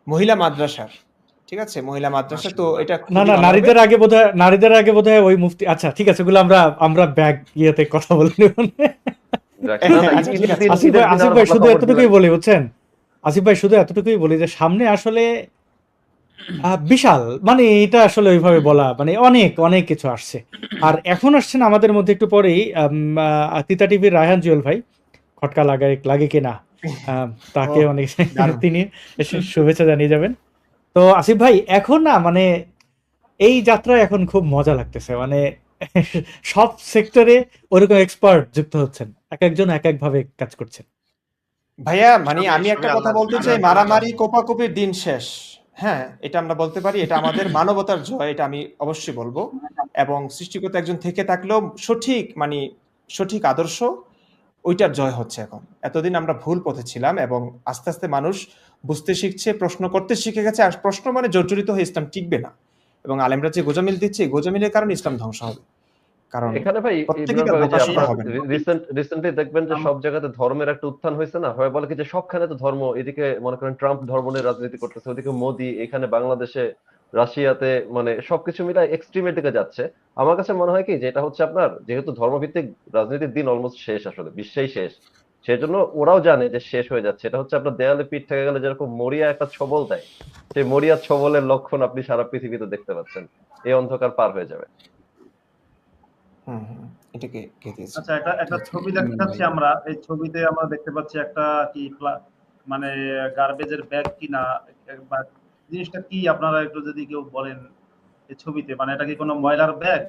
মহিলা মাদ্রাসার। ঠিক আছে? মহিলা মাদ্রাসা। তো মাশাআল্লাহ। এটা না খুবই না, ভালো হবে। নারীদের আগে বোধহয় ওই মুফতি, আচ্ছা ঠিক আছে, এগুলো আমরা ব্যাগ ইয়েতে কথা বলে নেব। যাক, না না, আচ্ছা, ঠিক আছে। ঈদের দিন আসিফ আর ভাই ভালো শুধু খবর এতটুকুই দিবেন। বলি, বুঝছেন, আসিফ ভাই শুধু এতটুকুই বলি যে সামনে আসলে বিশাল, মানে এটা আসলে ওইভাবে বলা, মানে অনেক অনেক কিছু আসছে। আর এখন আসছেন আমাদের মধ্যে একটু পরেই তিতা টিভির রায়হান জুয়েল ভাই, খটকা লাগে কিনা, তাকে ওহ! অনেক দারুণ। তিনি এসে শুভেচ্ছা জানিয়ে যাবেন। তো আসিফ ভাই এখন না মানে এই যাত্রা এখন খুব মজা লাগতেছে, মানে সব সেক্টরে ওরকম এক্সপার্ট যুক্ত হচ্ছেন, এক একজন এক এক ভাবে কাজ করছেন। ভাইয়া মানে সবই আমি একটা সবই কথা বলতে চাই, আল্লাহর কৃপা। মারামারি কোপাকুপির দিন শেষ। হ্যাঁ, এটা আমরা বলতে পারি। এটা আমাদের মানবতার জয়, এটা আমি অবশ্যই বলব। এবং সৃষ্টিকর্তা একজন থেকে থাকলেও সঠিক মানে সঠিক আদর্শ ওইটার জয় হচ্ছে এখন। এতদিন আমরা ভুল পথে ছিলাম এবং আস্তে আস্তে মানুষ বুঝতে শিখছে, প্রশ্ন করতে শিখে গেছে। আর প্রশ্ন মানে জর্জরিত হয়ে ইসলাম টিকবে না, এবং আলেমরা যে গোজামিল দিচ্ছে, এই গোজামিলের কারণে ইসলাম ধ্বংস হবে। কারণ এখানে ভাই প্রত্যেকেই ইমরান তার ভাই, ওই যে বোকা আপনার হবে না। রিসেন্টলি দেখবেন যে সব জায়গাতে ধর্মের একটা উত্থান হয়েছে না, হয় বলে কি যে সবখানে তো ধর্ম, এদিকে মনে করেন ট্রাম্প ধর্ম নিয়ে রাজনীতি করতেছে, ওদিকে মোদি, এখানে বাংলাদেশে, রাশিয়াতে, মানে সবকিছু মিলে এক্সট্রিমের দিকে যাচ্ছে। আমার কাছে মনে হয় কি যে এটা হচ্ছে আপনার, যেহেতু ধর্মভিত্তিক রাজনীতির দিন অলমোস্ট শেষ, আসলে বিশ্বেই শেষ, সেজন্য ওরাও জানে যে শেষ হয়ে যাচ্ছে। এটা হচ্ছে আপনার দেয়ালে পিঠ থেকে গেলে যেরকম মরিয়া একটা ছবল দেয়, সেই মরিয়া ছবলের লক্ষণ আপনি সারা পৃথিবীতে দেখতে পাচ্ছেন। এই অন্ধকার পার হয়ে যাবে। এটাকে কে দিয়েছে? আচ্ছা, একটা ছবি দেখতে পাচ্ছি আমরা। এই ছবিতে আমরা দেখতে পাচ্ছি একটা কি মানে গার্বেজের ব্যাগ কিনা, বা জিনিসটা কি আপনারা একটু যদি কেউ বলেন এই ছবিতে, মানে এটা কি কোনো ময়লার ব্যাগ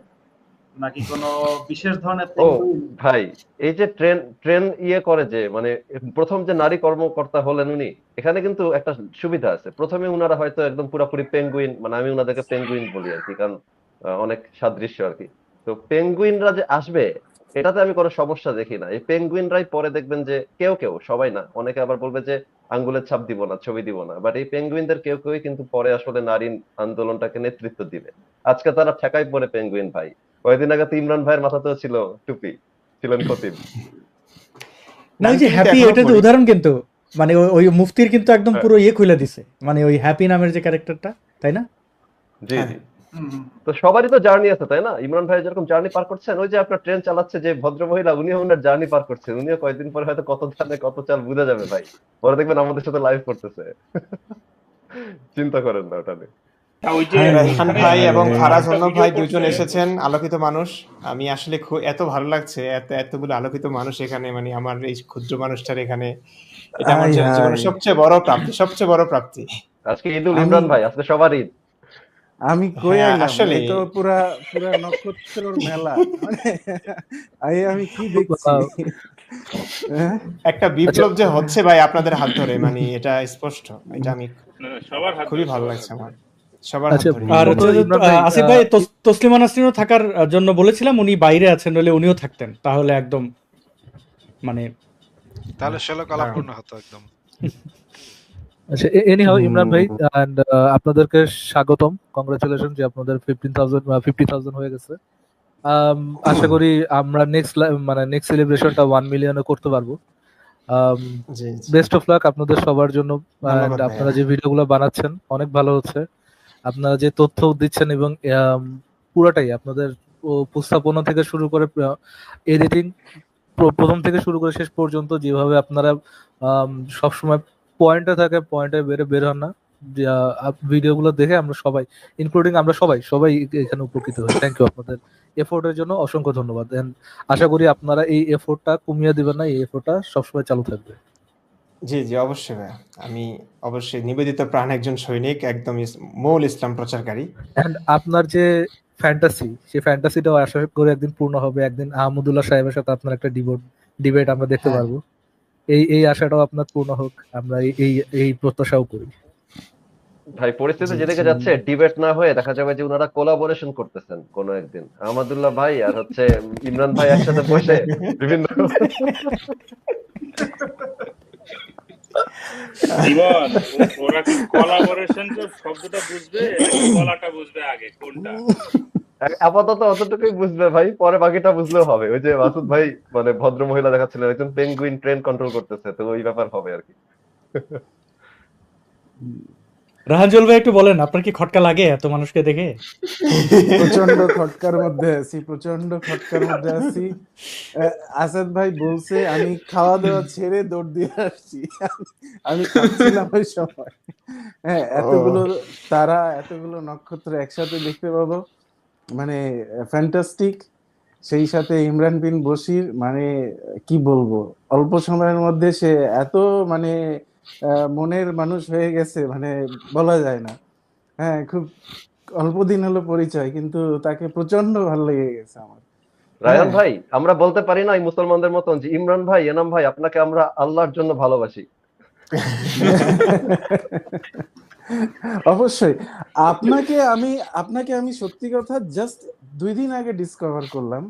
নাকি কোনো বিশেষ ধরনের ও পেঙ্গুইন? ভাই, এই যে ট্রেন ট্রেন ইয়ে করে যে, মানে প্রথম যে নারী কর্মকর্তা হলেন উনি, এখানে কিন্তু একটা সুবিধা আছে। প্রথমে উনারা হয়তো একদম পুরাপুরি পেঙ্গুইন, মানে আমি উনাদেরকে পেঙ্গুইন বলি আর কি, কারণ অনেক সাদৃশ্য আর কি। তো পেঙ্গুইনরা যে আসবে, এটাতে আমি কোনো সমস্যা দেখি না। এই পেঙ্গুইনরাই পরে দেখবেন যে কেউ কেউ, সবাই না, অনেকে আবার বলবে যে আঙ্গুলের ছাপ দিব না, ছবি দিব না, বাট এই পেঙ্গুইনদের কেউ কেউ কিন্তু পরে আসলে নারী আন্দোলনটাকে নেতৃত্ব দিবে। আজকে তারা ঠেকাই পড়ে পেঙ্গুইন ভাই। কয়েকদিন আগে তো ইমরান ভাইয়ের মাথাতেও ছিল টুপি, ছিলেন খতিব। না, ওই যে হ্যাপি, ওইটা তো উদাহরণ, কিন্তু মানে ওই মুফতির কিন্তু একদম পুরো ইয়ে খুলে দিছে, মানে ওই হ্যাপি নামের যে ক্যারেক্টারটা, তাই না? জি জি। তো সবারই তো জার্নি আছে, তাই না? ইমরান ভাই যেরকম জার্নি পার করছেন, ওই যে আপনার ট্রেন চালাচ্ছে যে ভদ্র মহিলা, উনিও ওনার জার্নি পার করছেন। উনিও কয়েকদিন পরে হয়তো কত ধানে কত চাল বুঝে যাবে ভাই, পরে দেখবেন আমাদের সাথে লাইভ করতেছে। চিন্তা করেন না ওটা নিয়ে। রায়হান ভাই এবং ফারাজ অন্য ভাই দুজন এসেছেন, আলোকিত মানুষ। আমি আসলে এত ভালো লাগছে, এতগুলো আলোকিত মানুষ এখানে, মানে আমার এই ক্ষুদ্র মানুষটার এখানে, এটা আমার জীবনের সবচেয়ে বড় প্রাপ্তি, সবচেয়ে বড় প্রাপ্তি। আজকে ঈদুল ইমরান ভাই, আজকে সবার ঈদ। আমি কই আইলাম, আসলে এই তো পুরা পুরা নক্ষত্রের মেলা, মানে আমি কি দেখছি। একটা বিপ্লব যে হচ্ছে ভাই আপনাদের হাত ধরে, মানে এটা স্পষ্ট, এটা আমি খুবই ভালো লাগছে আমার, সবার হাত ধরে। আর আসিফ ভাই, তসলিমা নাসরিনও থাকার জন্য বলেছিলাম, উনি বাইরে আছেন, নইলে উনিও থাকতেন, তাহলে একদম মানে তাহলে 16 কলাপূর্ণ হতো একদম। আচ্ছা, এনিহাউ ইমরান ভাই, এন্ড আপনাদেরকে স্বাগতম, কংগ্রাচুলেশন যে আপনাদের 50,000 হয়ে গেছে। আশা করি আমরা নেক্সট সেলিব্রেশনটা 1 মিলিয়নে করতে পারবো। বেস্ট অফ লাক আপনাদের সবার জন্য। আপনারা যে ভিডিওগুলো বানাচ্ছেন অনেক ভালো হচ্ছে, আপনারা যে তথ্য দিচ্ছেন এবং পুরোটাই আপনাদের উপস্থাপনা থেকে শুরু করে এডিটিং, প্রথম থেকে শুরু করে শেষ পর্যন্ত যেভাবে আপনারা সবসময় পয়েন্টে থাকে, পয়েন্টে বের হন না, ভিডিওগুলো দেখে আমরা সবাই, ইনক্লুডিং আমরা সবাই এখানে উপকৃত হই। থ্যাংক ইউ আপনাদের এফোর্টের জন্য, অসংখ্য ধন্যবাদ। আশা করি আপনারা এই এফোর্টটা কমিয়ে দিবেন না, এই এফোর্টটা সবসময় চালু থাকবে। জি জি, অবশ্যই ভাই, আমি অবশ্যই নিবেদিত প্রাণ একজন সৈনিক, একদম মূল ইসলাম প্রচারকারী। এন্ড আপনার যে ফ্যান্টাসি, সেই ফ্যান্টাসিটাও আশা করি একদিন পূর্ণ হবে, একদিন আহমদুল্লাহ সাহেবের সাথে আপনার একটা ডিবেট আমরা দেখতে পারবো। এই আশাটাও আপনার পূর্ণ হোক, আমরা এই প্রত্যাশাও করি। ভাই পরিস্থিতি যেদিকে যাচ্ছে, ডিবেট না হয়ে দেখা যাবে যে ওনারা কোলাবোরেশন করতেছেন কোনো একদিন, আহমদুল্লাহ ভাই আর হচ্ছে ইমরান ভাই একসাথে বসে বিভিন্ন জীবন, ওরা কি কোলাবোরেশন শব্দটা বুঝবে নাকি গলাটা বুঝবে আগে, কোনটা? আপাতত অতটুকুই বুঝবে ভাই, পরে বাকিটা বুঝলেও হবে। ওই যে মাসুদ ভাই, মানে ভদ্র মহিলা দেখাচ্ছিলেন, একজন পেঙ্গুইন ট্রেন কন্ট্রোল করতেছে, তো ওই ব্যাপার হবে আর কি। রাহানজুল ভাই একটু বলেন, আপনার কি খটকা লাগে এত মানুষকে দেখে? প্রচন্ড খটকার মধ্যে আছি। আসাদ ভাই বলছে আমি খাওয়া দাওয়া ছেড়ে দৌড় দিয়ে আসছি, আমি খাচ্ছিলাম ওই সময়। হ্যাঁ, এতগুলো তারা, এতগুলো নক্ষত্র একসাথে দেখতে পাবো, মানে ফ্যান্টাস্টিক। সেই সাথে ইমরান বিন বশির, মানে কি বলবো, অল্প সময়ের মধ্যে সে এত মানে মনের মানুষ হয়ে গেছে, মানে বলা যায় না। হ্যাঁ, খুব অল্প দিন হলো পরিচয়, কিন্তু তাকে প্রচন্ড ভালো লেগে গেছে আমার। রায়ান ভাই, আমরা বলতে পারি না এই মুসলমানদের মতন যে ইমরান ভাই, এনাম ভাই, আপনাকে আমরা আল্লাহর জন্য ভালোবাসি? অবশ্যই। আপনাকে আমি সত্যি কথা জাস্ট 2 দিন আগে ডিসকভার করলাম।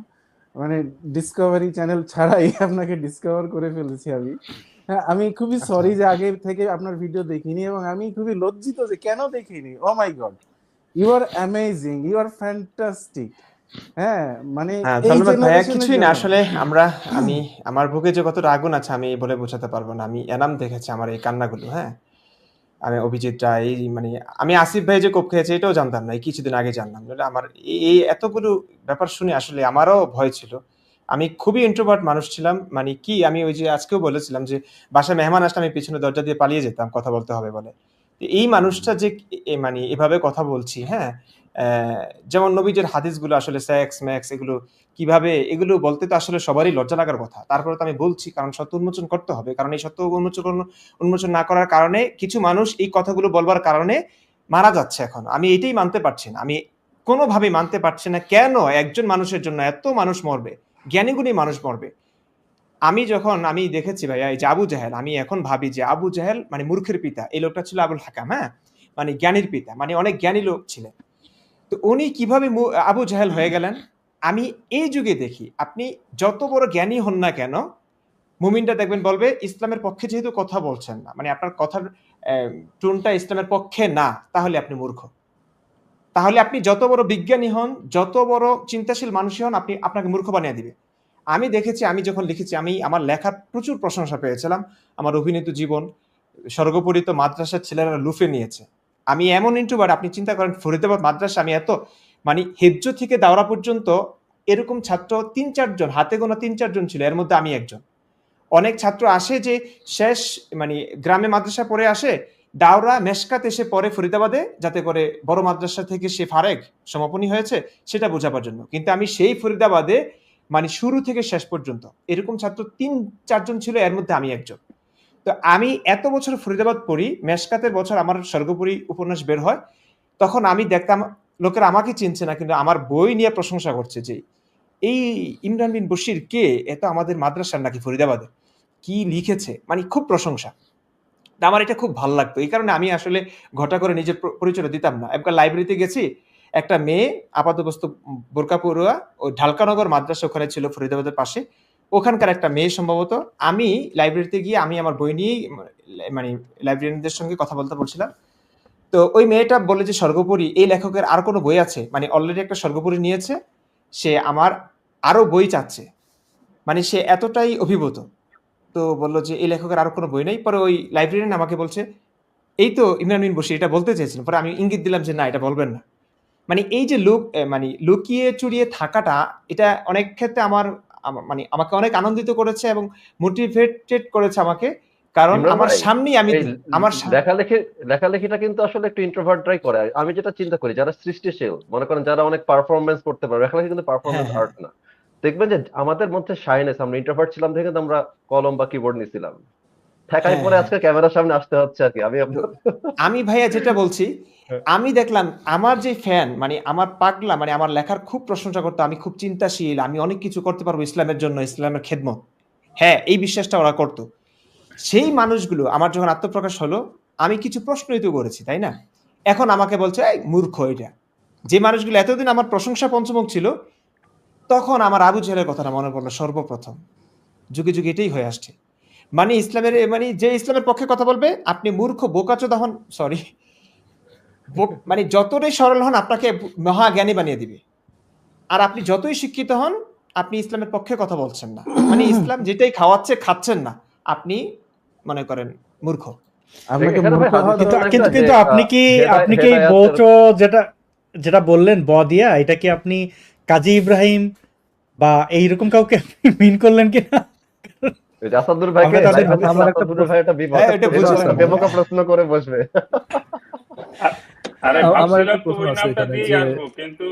মানে ডিসকভারি চ্যানেল ছাড়াই আপনাকে ডিসকভার করে ফেলেছি আমি। হ্যাঁ, আমি খুবই আচ্ছা সরি যে আগে থেকে আপনার ভিডিও দেখিনি এবং আমি খুবই লজ্জিত যে কেন দেখিনি। Oh my God, you are amazing, you are fantastic. হ্যাঁ, মানে হ্যাঁ, এই ধন্যবাদ ভাইয়া। জেনারেশনের কিছুই না জন্য। আসলে আমি আমার বুকে যে কতটা আগুন আছে আমি বলে বোঝাতে পারবো না। আমি এনাম দেখেছি আমার এই কান্নাগুলো, হ্যাঁ? আমি অভিজিৎ রায় মানে আমি আসিফ ভাই যে কোপ খেয়েছে এটাও জানতাম না। এই কিছুদিন আগে জানলাম। নাহলে আমার এই এতগুলো ব্যাপার শুনে আসলে আমারও ভয় ছিল। আমি খুবই ইন্ট্রোভার্ট মানুষ ছিলাম। মানে কি আমি ওই যে আজকেও বলেছিলাম যে বাসায় মেহমান আসলে আমি পেছনে দরজা দিয়ে পালিয়ে যেতাম কথা বলতে হবে বলে। তো এই মানুষটা যে মানে এভাবে কথা বলছি, হ্যাঁ? যেমন নবীজের হাদিসগুলো আসলে সেক্স ম্যাক্স এগুলো কিভাবে এগুলো বলতে তো আসলে সবারই লজ্জা লাগার কথা। তারপরে তো আমি বলছি কারণ সত্য উন্মোচন করতে হবে। কারণ এই সত্য উন্মোচন না করার কারণে কিছু মানুষ এই কথাগুলো বলবার কারণে মারা যাচ্ছে এখন। আমি এটাই মানতে পারছি না। আমি কোনোভাবেই মানতে পারছি না কেন একজন মানুষের জন্য এত মানুষ মরবে, জ্ঞানীগুণী মানুষ মরবে। আমি দেখেছি ভাইয়া এই যে আবু জাহেল, আমি এখন ভাবি যে আবু জাহেল মানে মূর্খের পিতা। এই লোকটা ছিল আবুল হাকাম, হ্যাঁ? মানে জ্ঞানীর পিতা, মানে অনেক জ্ঞানী লোক ছিলেন। তো উনি কিভাবে আবু জাহেল হয়ে গেলেন? আমি এই যুগে দেখি আপনি যত বড় জ্ঞানী হন না কেন, মুমিনটা দেখবেন বলবে ইসলামের পক্ষে যেহেতু কথা বলছেন না, মানে আপনার কথার টোনটা ইসলামের পক্ষে না, তাহলে আপনি মূর্খ। তাহলে আপনি যত বড় বিজ্ঞানী হন, যত বড় চিন্তাশীল মানুষই হন, আপনাকে মূর্খ বানিয়ে দিবে। আমি দেখেছি, আমি যখন লিখেছি আমি আমার লেখার প্রচুর প্রশংসা পেয়েছিলাম। আমার অভিনীত জীবন স্বর্গপরী তো মাদ্রাসার ছেলেরা লুফে নিয়েছে। আমি এমন ইন্ট্রোভার্ট, আপনি চিন্তা করেন ফরিদাবাদ মাদ্রাসা, আমি এত মানে হেজ্জো থেকে দাওরা পর্যন্ত এরকম ছাত্র ৩-৪ জন, হাতে গোনা ৩-৪ জন ছিল, এর মধ্যে আমি একজন। অনেক ছাত্র আসে যে শেষ মানে গ্রামে মাদ্রাসা পড়ে আসে, দাওরা মেশকাত এসে পড়ে ফরিদাবাদে, যাতে করে বড় মাদ্রাসা থেকে সে ফারেক সমাপনী হয়েছে সেটা বোঝাবার জন্য। কিন্তু আমি সেই ফরিদাবাদে মানে শুরু থেকে শেষ পর্যন্ত এরকম ছাত্র ৩-৪ জন ছিল, এর মধ্যে আমি একজন। তো আমি এত বছর ফরিদাবাদ পড়ি, মেশকাতের বছর আমার স্বর্গপুরী উপন্যাস বের হয়, তখন আমি দেখতাম লোকেরা আমাকে চিনছে না, কিন্তু আমার বই নিয়ে প্রশংসা করছে যে এই ইমরান বিন বশির কে, এত আমাদের মাদ্রাসার নাকি ফরিদাবাদে, কি লিখেছে, মানে খুব প্রশংসা। তা আমার এটা খুব ভালো লাগতো। এই কারণে আমি আসলে ঘটা করে নিজের পরিচয় দিতাম না। একবার লাইব্রেরিতে গেছি, একটা মেয়ে আপাতবস্তু বোরকা পড়ুয়া, ওই ঢালকানগর মাদ্রাসা ওখানে ছিল ফরিদাবাদের পাশে, ওখানকার একটা মেয়ে সম্ভবত। আমি লাইব্রেরিতে গিয়ে আমি আমার বই নিয়েই মানে লাইব্রেরিয়ানদের সঙ্গে কথা বলতে বলছিলাম। তো ওই মেয়েটা বলে যে স্বর্গপুরী এই লেখকের আর কোনো বই আছে, মানে অলরেডি একটা স্বর্গপুরী নিয়েছে, সে আমার আরো বই চাচ্ছে, মানে সে এতটাই অভিভূত। তো বললো যে এই লেখকের আরো কোনো বই নেই। পরে ওই লাইব্রেরিয়ান আমাকে বলছে এই তো ইমরান বিন বশির, এটা বলতে চেয়েছিলাম। পরে আমি ইঙ্গিত দিলাম যে না, এটা বলবেন না। মানে এই যে মানে লুকিয়ে চুরিয়ে থাকাটা, এটা অনেক ক্ষেত্রে মানে আমাকে অনেক আনন্দিত করেছে এবং মোটিভেটেড করেছে আমাকে। কারণ ইমরান আমার ভাই, সামনেই আমি এই আমার লেখালেখিটা কিন্তু আসলে একটু ইন্ট্রোভার্টরাই করে। আমি যেটা চিন্তা করি, যারা সৃষ্টিশীল, মনে করেন যারা অনেক পারফরমেন্স করতে পারে, লেখালেখি কিন্তু হ্যাঁ পারফরমেন্স হ্যাঁ আর্ট না। দেখবেন যে আমাদের মধ্যে শাইনেস, আমরা ইন্ট্রোভার্ট ছিলাম থেকে কিন্তু আমরা কলম বা কিবোর্ড নিছিলাম, ঠেকাই হ্যাঁ পরে হ্যাঁ আজকে ক্যামেরার সামনে আসতে হচ্ছে আর কি। আমি তো আপনার আমি ভাইয়া যেটা বলছি, আমি দেখলাম আমার যে ফ্যান, মানে আমার পাগলা, মানে আমার লেখার খুব প্রশংসা করতো, আমি খুব চিন্তাশীল, আমি অনেক কিছু করতে পারবো ইসলামের জন্য, ইসলামের খেদমত, হ্যাঁ এই বিশ্বাসটা ওরা করতো। সেই মানুষগুলো আমার যখন আত্মপ্রকাশ হলো, আমি কিছু প্রশ্নই তো করেছি, তাই না? এখন আমাকে বলছে এই মূর্খ এটা। যে মানুষগুলো এতদিন আমার প্রশংসা পঞ্চমুখ ছিল, তখন আমার আবু জেহেলের কথাটা মনে পড়লো সর্বপ্রথম। যুগে যুগে এটাই হয়ে আসছে। মানে ইসলামের মানে যে ইসলামের পক্ষে কথা বলবে, আপনি মূর্খ বোকাচোদা হন, সরি, মানে যতটাই সরল হন আপনাকে মহাজ্ঞানী বানিয়ে দিবে। আর আপনি যতই শিক্ষিত হন, আপনি ইসলামের পক্ষে কথা বলছেন না, মানে ইসলাম যেটাই খাওয়াচ্ছে খাচ্ছেন না, আপনি মনে করেন মূর্খ। আপনাকে এখানে ভাই মূর্খ হওয়া হাদিসে কিন্তু আছে কিন্তু না যে কিন্তু আপনি কি হেদায়েতের বলছো যেটা যেটা বললেন দিয়া, এটা কি আপনি কাজী ইব্রাহিম বা এইরকম কাউকে মিন করলেন কিনা? ওই যে আসাদুর ভাইকে আমরা তাদের লাইভে দেখলাম, আমার একটা আসাদুর ভাই একটা হ্যাঁ এটা বুঝলাম একটা বেমকা প্রশ্ন করে বসবে। আরে আমার একটা ভাবছিলাম তো প্রশ্ন ওই আছে নামটা এখানে দিয়ে যে আসবো, কিন্তু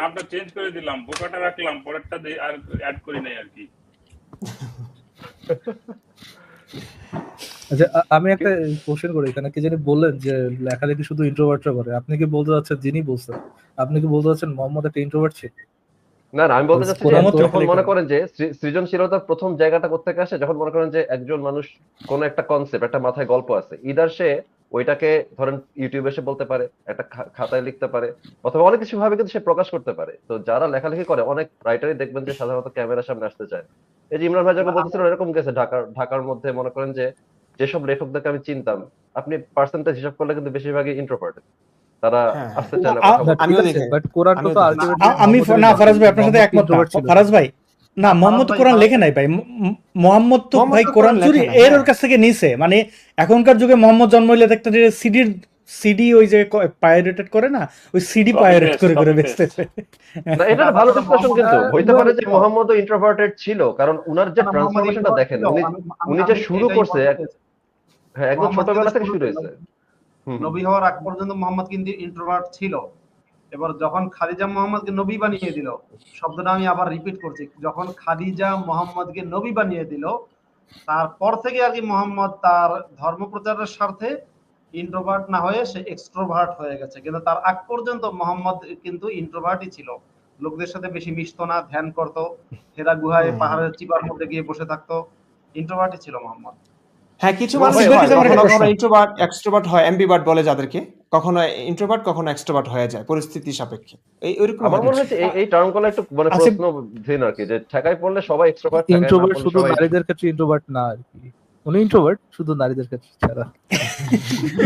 নামটা চেঞ্জ করে দিলাম, বোকাটা রাখলাম, পরেরটা দিয়ে আর অ্যাড করি নাই আর কি। আচ্ছা, আমি একটা কোশ্চেন করি এখানে। কি জানি বললেন যে লেখালেখি শুধু ইন্ট্রোভার্টরা করে, আপনি কি বলতে চাচ্ছেন, যিনি বলছেন আপনি কি বলতে চাচ্ছেন মোহাম্মদ একটা ইন্ট্রোভার্ট ছিল? না না, আমি বলতে চাচ্ছি যে কোরআন তো যখন মনে করেন যে সৃজনশীলতার প্রথম জায়গাটা কোত্থেকে আসে, যখন মনে করেন যে একজন মানুষ কোন একটা কনসেপ্ট, একটা মাথায় গল্প আছে, ইদার সে ওইটাকে ধরেন ইউটিউবে এসে বলতে পারে, একটা খাতায় লিখতে পারে, অথবা অনেক কিছু ভাবে কিন্তু সে প্রকাশ করতে পারে। তো যারা লেখালেখি করে অনেক রাইটারই দেখবেন যে সাধারণত ক্যামেরার সামনে আসতে চায়। এই যে ইমরান ভাই যখন বলতেছিলেন এরকম গেছে ঢাকার মধ্যে মনে করেন যে যেসব লেখকদেরকে আমি চিনতাম, আপনি পার্সেন্টেজ হিসাব করলে কিন্তু বেশিরভাগই ইন্ট্রোভার্ট, তারা হ্যাঁ আসতে হ্যাঁ চায় না, আ- কথা না বলতে ঠিক আমিও চায় না। আছে, দেখে বাট কোরআন তো আমিও তো দেখেছি। আলটিমেটলি আমি মোহাম্মদের না লেখা, ফারাজ ভাই আপনার সাথে মোহাম্মদ একমত না। ইন্ট্রোভার্ট ছিল না। ফারাজ ভাই, না ফারাজ মোহাম্মদ ভাই কোরআন ফারাজ লেখে ভাই নাই ভাই। মোহাম্মদ তো মোহাম্মদ ভাই তো কোরআন কোরআন চুরি লেখে নাই, এর হ্যাঁ। ওর কাছ থেকে নিছে। মানে এখনকার যুগে মোহাম্মদ জন্ম হইলে দেখতে যে সিডি ওই যে পাইরেটেড করে না, ওই সিডি কপি পাইরেট পেস্ট করে করে কপি পেস্ট। বেচতেছে। না, এটা না একটা ভালো তাছাড়া ডিসকাশন, মোহাম্মদ কিন্তু হইতে ওয়েল, পারে যে ছিল মোহাম্মদ ইন্ট্রোভার্টেড ছিল, কারণ উনার যে না মোহাম্মদ ট্রান্সফরমেশনটা ইন্ট্রোভার্ট দেখেন, ছিল। উনি আমি আমি উনি যে আমি শুরু এটাই করছে বলতে চাইছি। হ্যাঁ, একদম মোহাম্মদ কিন্তু ছোটবেলা থেকে শুরু শুরুতে হয়েছে। হুম হুম। নবী হওয়ার আগ পর্যন্ত মোহাম্মদ কিন্তু ইন্ট্রোভার্ট ছিল। এবার যখন খাদিজা মোহাম্মদকে নবী বানিয়ে দিল, শব্দটা আমি আবার রিপিট করছি, যখন খাদিজা মোহাম্মদকে নবী বানিয়ে দিল, তারপর থেকে আর কি মোহাম্মদ তার ধর্ম প্রচারের স্বার্থে ইন্ট্রোভার্ট না হয়ে সে এক্সট্রোভার্ট হয়ে গেছে। কিন্তু তার আগ পর্যন্ত মোহাম্মদ কিন্তু ইন্ট্রোভার্টই ছিল। লোকদের সাথে বেশি মিশতো না, ধ্যান করতো, হেরা গুহায় হুম। পাহাড়ের চিপার মধ্যে গিয়ে বসে থাকতো। ইন্ট্রোভার্টই ছিল মোহাম্মদ। হ্যাঁ, কিছু এবং মানুষ ভাই আসিফ ভাইয়ের ভাই কাছে আমার ভাই একটা কখনো প্রশ্ন। কখনো ইন্ট্রোভার্ট এক্সট্রোভার্ট হয়, অ্যাম্বিভার্ট বলে যাদেরকে, কখনো ইন্ট্রোভার্ট কখনো এক্সট্রোভার্ট হয়ে যায় পরিস্থিতি সাপেক্ষে, এই ওইরকম আমার হয় মনে বিষয়। হচ্ছে এই টার্মগুলো একটু মানে আসিফ প্রশ্নহীন আর কি, যে ঠেকায় পড়লে সবাই এক্সট্রোভার্ট, ঠেকায় না ইন্ট্রোভার্ট পড়লে শুধু সবাই নারীদের ক্ষেত্রে ইন্ট্রোভার্ট না আর কি, উনি ইন্ট্রোভার্ট শুধু নারীদের ক্ষেত্রে ছাড়া।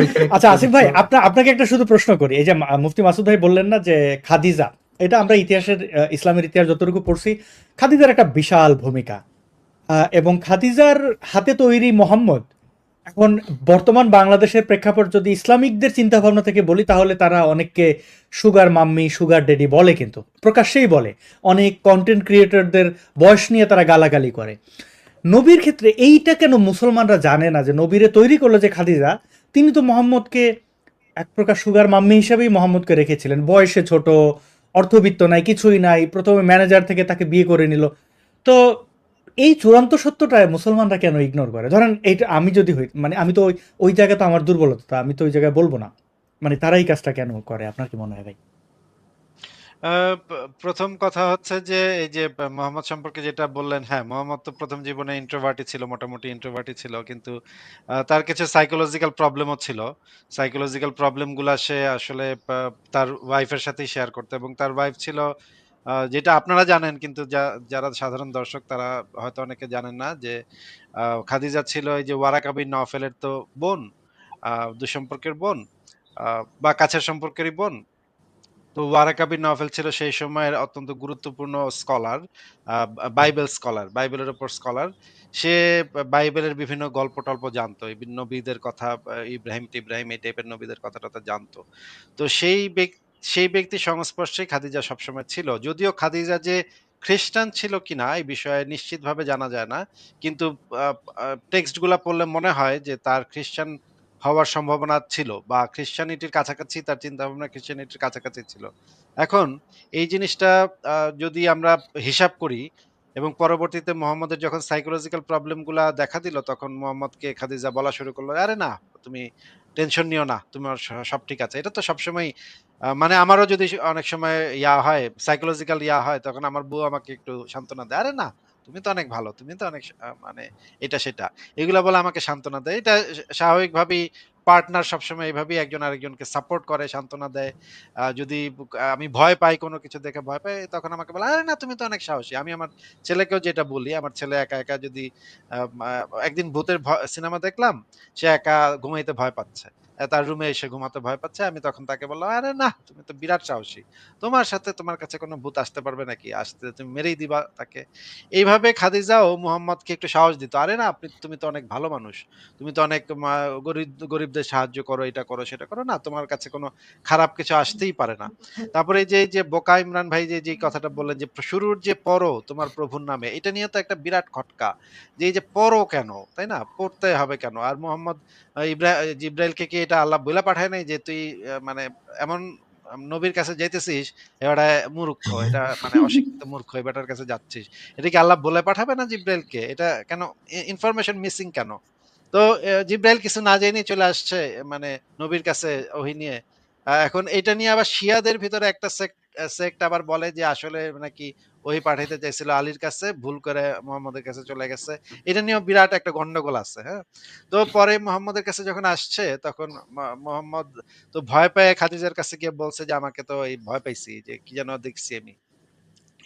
ওইখানে একটু আচ্ছা আসিফ ভাই, প্রযোজ্য। আপনাকে একটা শুধু প্রশ্ন করি। এই যে মুফতি মাসুদ ভাই বললেন না যে খাদিজা, এটা আমরা ইতিহাসের ইসলামের ইতিহাস যতটুকু পড়ছি, খাদিজার একটা বিশাল ভূমিকা। এবং খাদিজার হাতে তৈরি মোহাম্মদ এখন বর্তমান বাংলাদেশের প্রেক্ষাপট যদি ইসলামিকদের চিন্তা ভাবনা থেকে বলি, তাহলে তারা অনেককে সুগার মাম্মি সুগার ড্যাডি বলে, কিন্তু প্রকাশ্যেই বলে। অনেক কন্টেন্ট ক্রিয়েটরদের বয়স নিয়ে তারা গালাগালি করে। নবীর ক্ষেত্রে এইটা কেন মুসলমানরা জানে না যে নবীরে তৈরি করলো যে খাদিজা, তিনি তো মোহাম্মদকে এক প্রকার সুগার মাম্মি হিসেবেই মোহাম্মদকে রেখেছিলেন। বয়সে ছোট, অর্থবিত্ত নাই, কিছুই নাই, প্রথমে ম্যানেজার থেকে তাকে বিয়ে করে নিল। তো এই চূড়ান্ত সত্যটা মুসলমানরা কেন ইগনোর করে? ধরেন এইটা আমি যদি হই, মানে আমি তো ওই ওই জায়গা তো আমার দুর্বলতা, আমি তো ওই জায়গায় বলবো না। মানে তারা এই কাজটা কেন করে, আপনার কি মনে হয় ভাই? প্রথম কথা হচ্ছে যে এই যে মোহাম্মদ সম্পর্কে যেটা বললেন, হ্যাঁ মোহাম্মদ তো প্রথম জীবনে ইন্ট্রোভার্টই ছিল, মোটামুটি ইন্ট্রোভার্টই ছিল, কিন্তু তার কিছু সাইকোলজিক্যাল প্রবলেমও ছিল। সাইকোলজিক্যাল প্রবলেম গুলা সে আসলে তার ওয়াইফের সাথেই শেয়ার করতো, এবং তার ওয়াইফ ছিল যেটা আপনারা জানেন, কিন্তু যারা সাধারণ দর্শক তারা হয়তো অনেকে জানেন না যে খাদিজা ছিল এই যে ওয়ারাকা বিন নওফেলের তো বোন, দুঃসম্পর্কের বোন, বা কাছের সম্পর্কেরই বোন। তো ওয়ারাকা বিন নওফেল ছিল সেই সময়ের অত্যন্ত গুরুত্বপূর্ণ স্কলার, বাইবেল স্কলার, বাইবেলের উপর স্কলার। সে বাইবেলের বিভিন্ন গল্প টল্প জানতো, এই নবীদের কথা, ইব্রাহিম এই টাইপের নবীদের কথা টথা জানতো। তো সেই ব্যক্তির সংস্পর্শে খাদিজা সবসময় ছিল। যদিও খাদিজা যে খ্রিস্টান ছিল কিনা এই বিষয়ে নিশ্চিতভাবে জানা যায় না, কিন্তু টেক্সট গুলা পড়লে মনে হয় যে তার খ্রিস্টান হওয়ার সম্ভাবনা ছিল, বা খ্রিস্টানিটির কাছাকাছি, তার চিন্তা ভাবনা খ্রিস্টানিটির কাছাকাছি ছিল। এখন এই জিনিসটা যদি আমরা হিসাব করি, এবং পরবর্তীতে মোহাম্মদের যখন সাইকোলজিক্যাল প্রবলেম গুলা দেখা দিল, তখন মোহাম্মদকে খাদিজা বলা শুরু করলো, আরে না তুমি টেনশন নিও না, তোমার সব ঠিক আছে। এটা তো সবসময় মানে আমারও যদি অনেক সময় হয়, সাইকোলজিক্যাল হয়, তখন আমার বউ আমাকে একটু সান্ত্বনা দেয়, আরে না তুমি তো অনেক ভালো, তুমি তো অনেক মানে এটা সেটা, এগুলা বলে আমাকে সান্ত্বনা দেয়। এটা স্বাভাবিকভাবেই পার্টনার সবসময় এইভাবেই একজন আরেকজনকে সাপোর্ট করে, সান্ত্বনা দেয়। যদি আমি ভয় পাই, কোনো কিছু দেখে ভয় পাই, তখন আমাকে বলে, আরে না তুমি তো অনেক সাহসী। আমি আমার ছেলেকেও যেটা বলি, আমার ছেলে একা একা যদি একদিন ভূতের সিনেমা দেখলাম, সে একা ঘুমাইতে ভয় পাচ্ছে, তার রুমে এসে ঘুমাতে ভয় পাচ্ছে, আমি তখন তাকে বললাম, আরে না তুমি তো বিরাট সাহসী, তোমার কাছে কোনো ভূত আসতে পারবে নাকি, আসতে তুমি মেরেই দিবা তাকে। এইভাবে খাদিজাও মুহাম্মদকে একটু সাহস দিত, আরে না তুমি তো অনেক ভালো মানুষ, তুমি তো অনেক গরিবদের সাহায্য করো, এটা করো সেটা করো, না তোমার কাছে কোনো খারাপ কিছু আসতেই পারে না। তারপরে এই যে বোকা ইমরান ভাই যে কথাটা বললেন, যে শুরুর যে পড়ো তোমার প্রভুর নামে, এটা নিয়ে তো একটা বিরাট খটকা, যে এই যে পড়ো কেন, তাই না, পড়তে হবে কেন? আর মোহাম্মদ জিব্রাইলকে কি এটা আল্লাহ বইলা পাঠায় নাই যে তুই মানে এমন নবীর কাছে যাইতেছিস, এবারে মূর্খ, এটা মানে অশিক্ষিত মূর্খ, এবারটার কাছে যাচ্ছিস, এটা কি আল্লাহ বলে পাঠাবে না জিব্রাইলকে? এটা কেন ইনফরমেশন মিসিং কেন? তো জিব্রাইল কিছু না জেনেই চলে আসছে মানে নবীর কাছে ওহী নিয়ে। এখন এটা নিয়ে আবার শিয়াদের ভিতরে একটা সেক্ট সেক্ট আবার বলে যে আসলে নাকি ওহি পাঠাইতে চাইছিল আলীর কাছে, ভুল করে মোহাম্মদের কাছে চলে গেছে। এটা নিয়েও বিরাট একটা গন্ডগোল আছে, হ্যাঁ? তো পরে মোহাম্মদের কাছে যখন আসছে তখন মোহাম্মদ তো ভয় পেয়ে খাদিজার কাছে গিয়ে বলছে যে আমাকে তো এই ভয় পাইছি, যে কি যেন দেখছি আমি।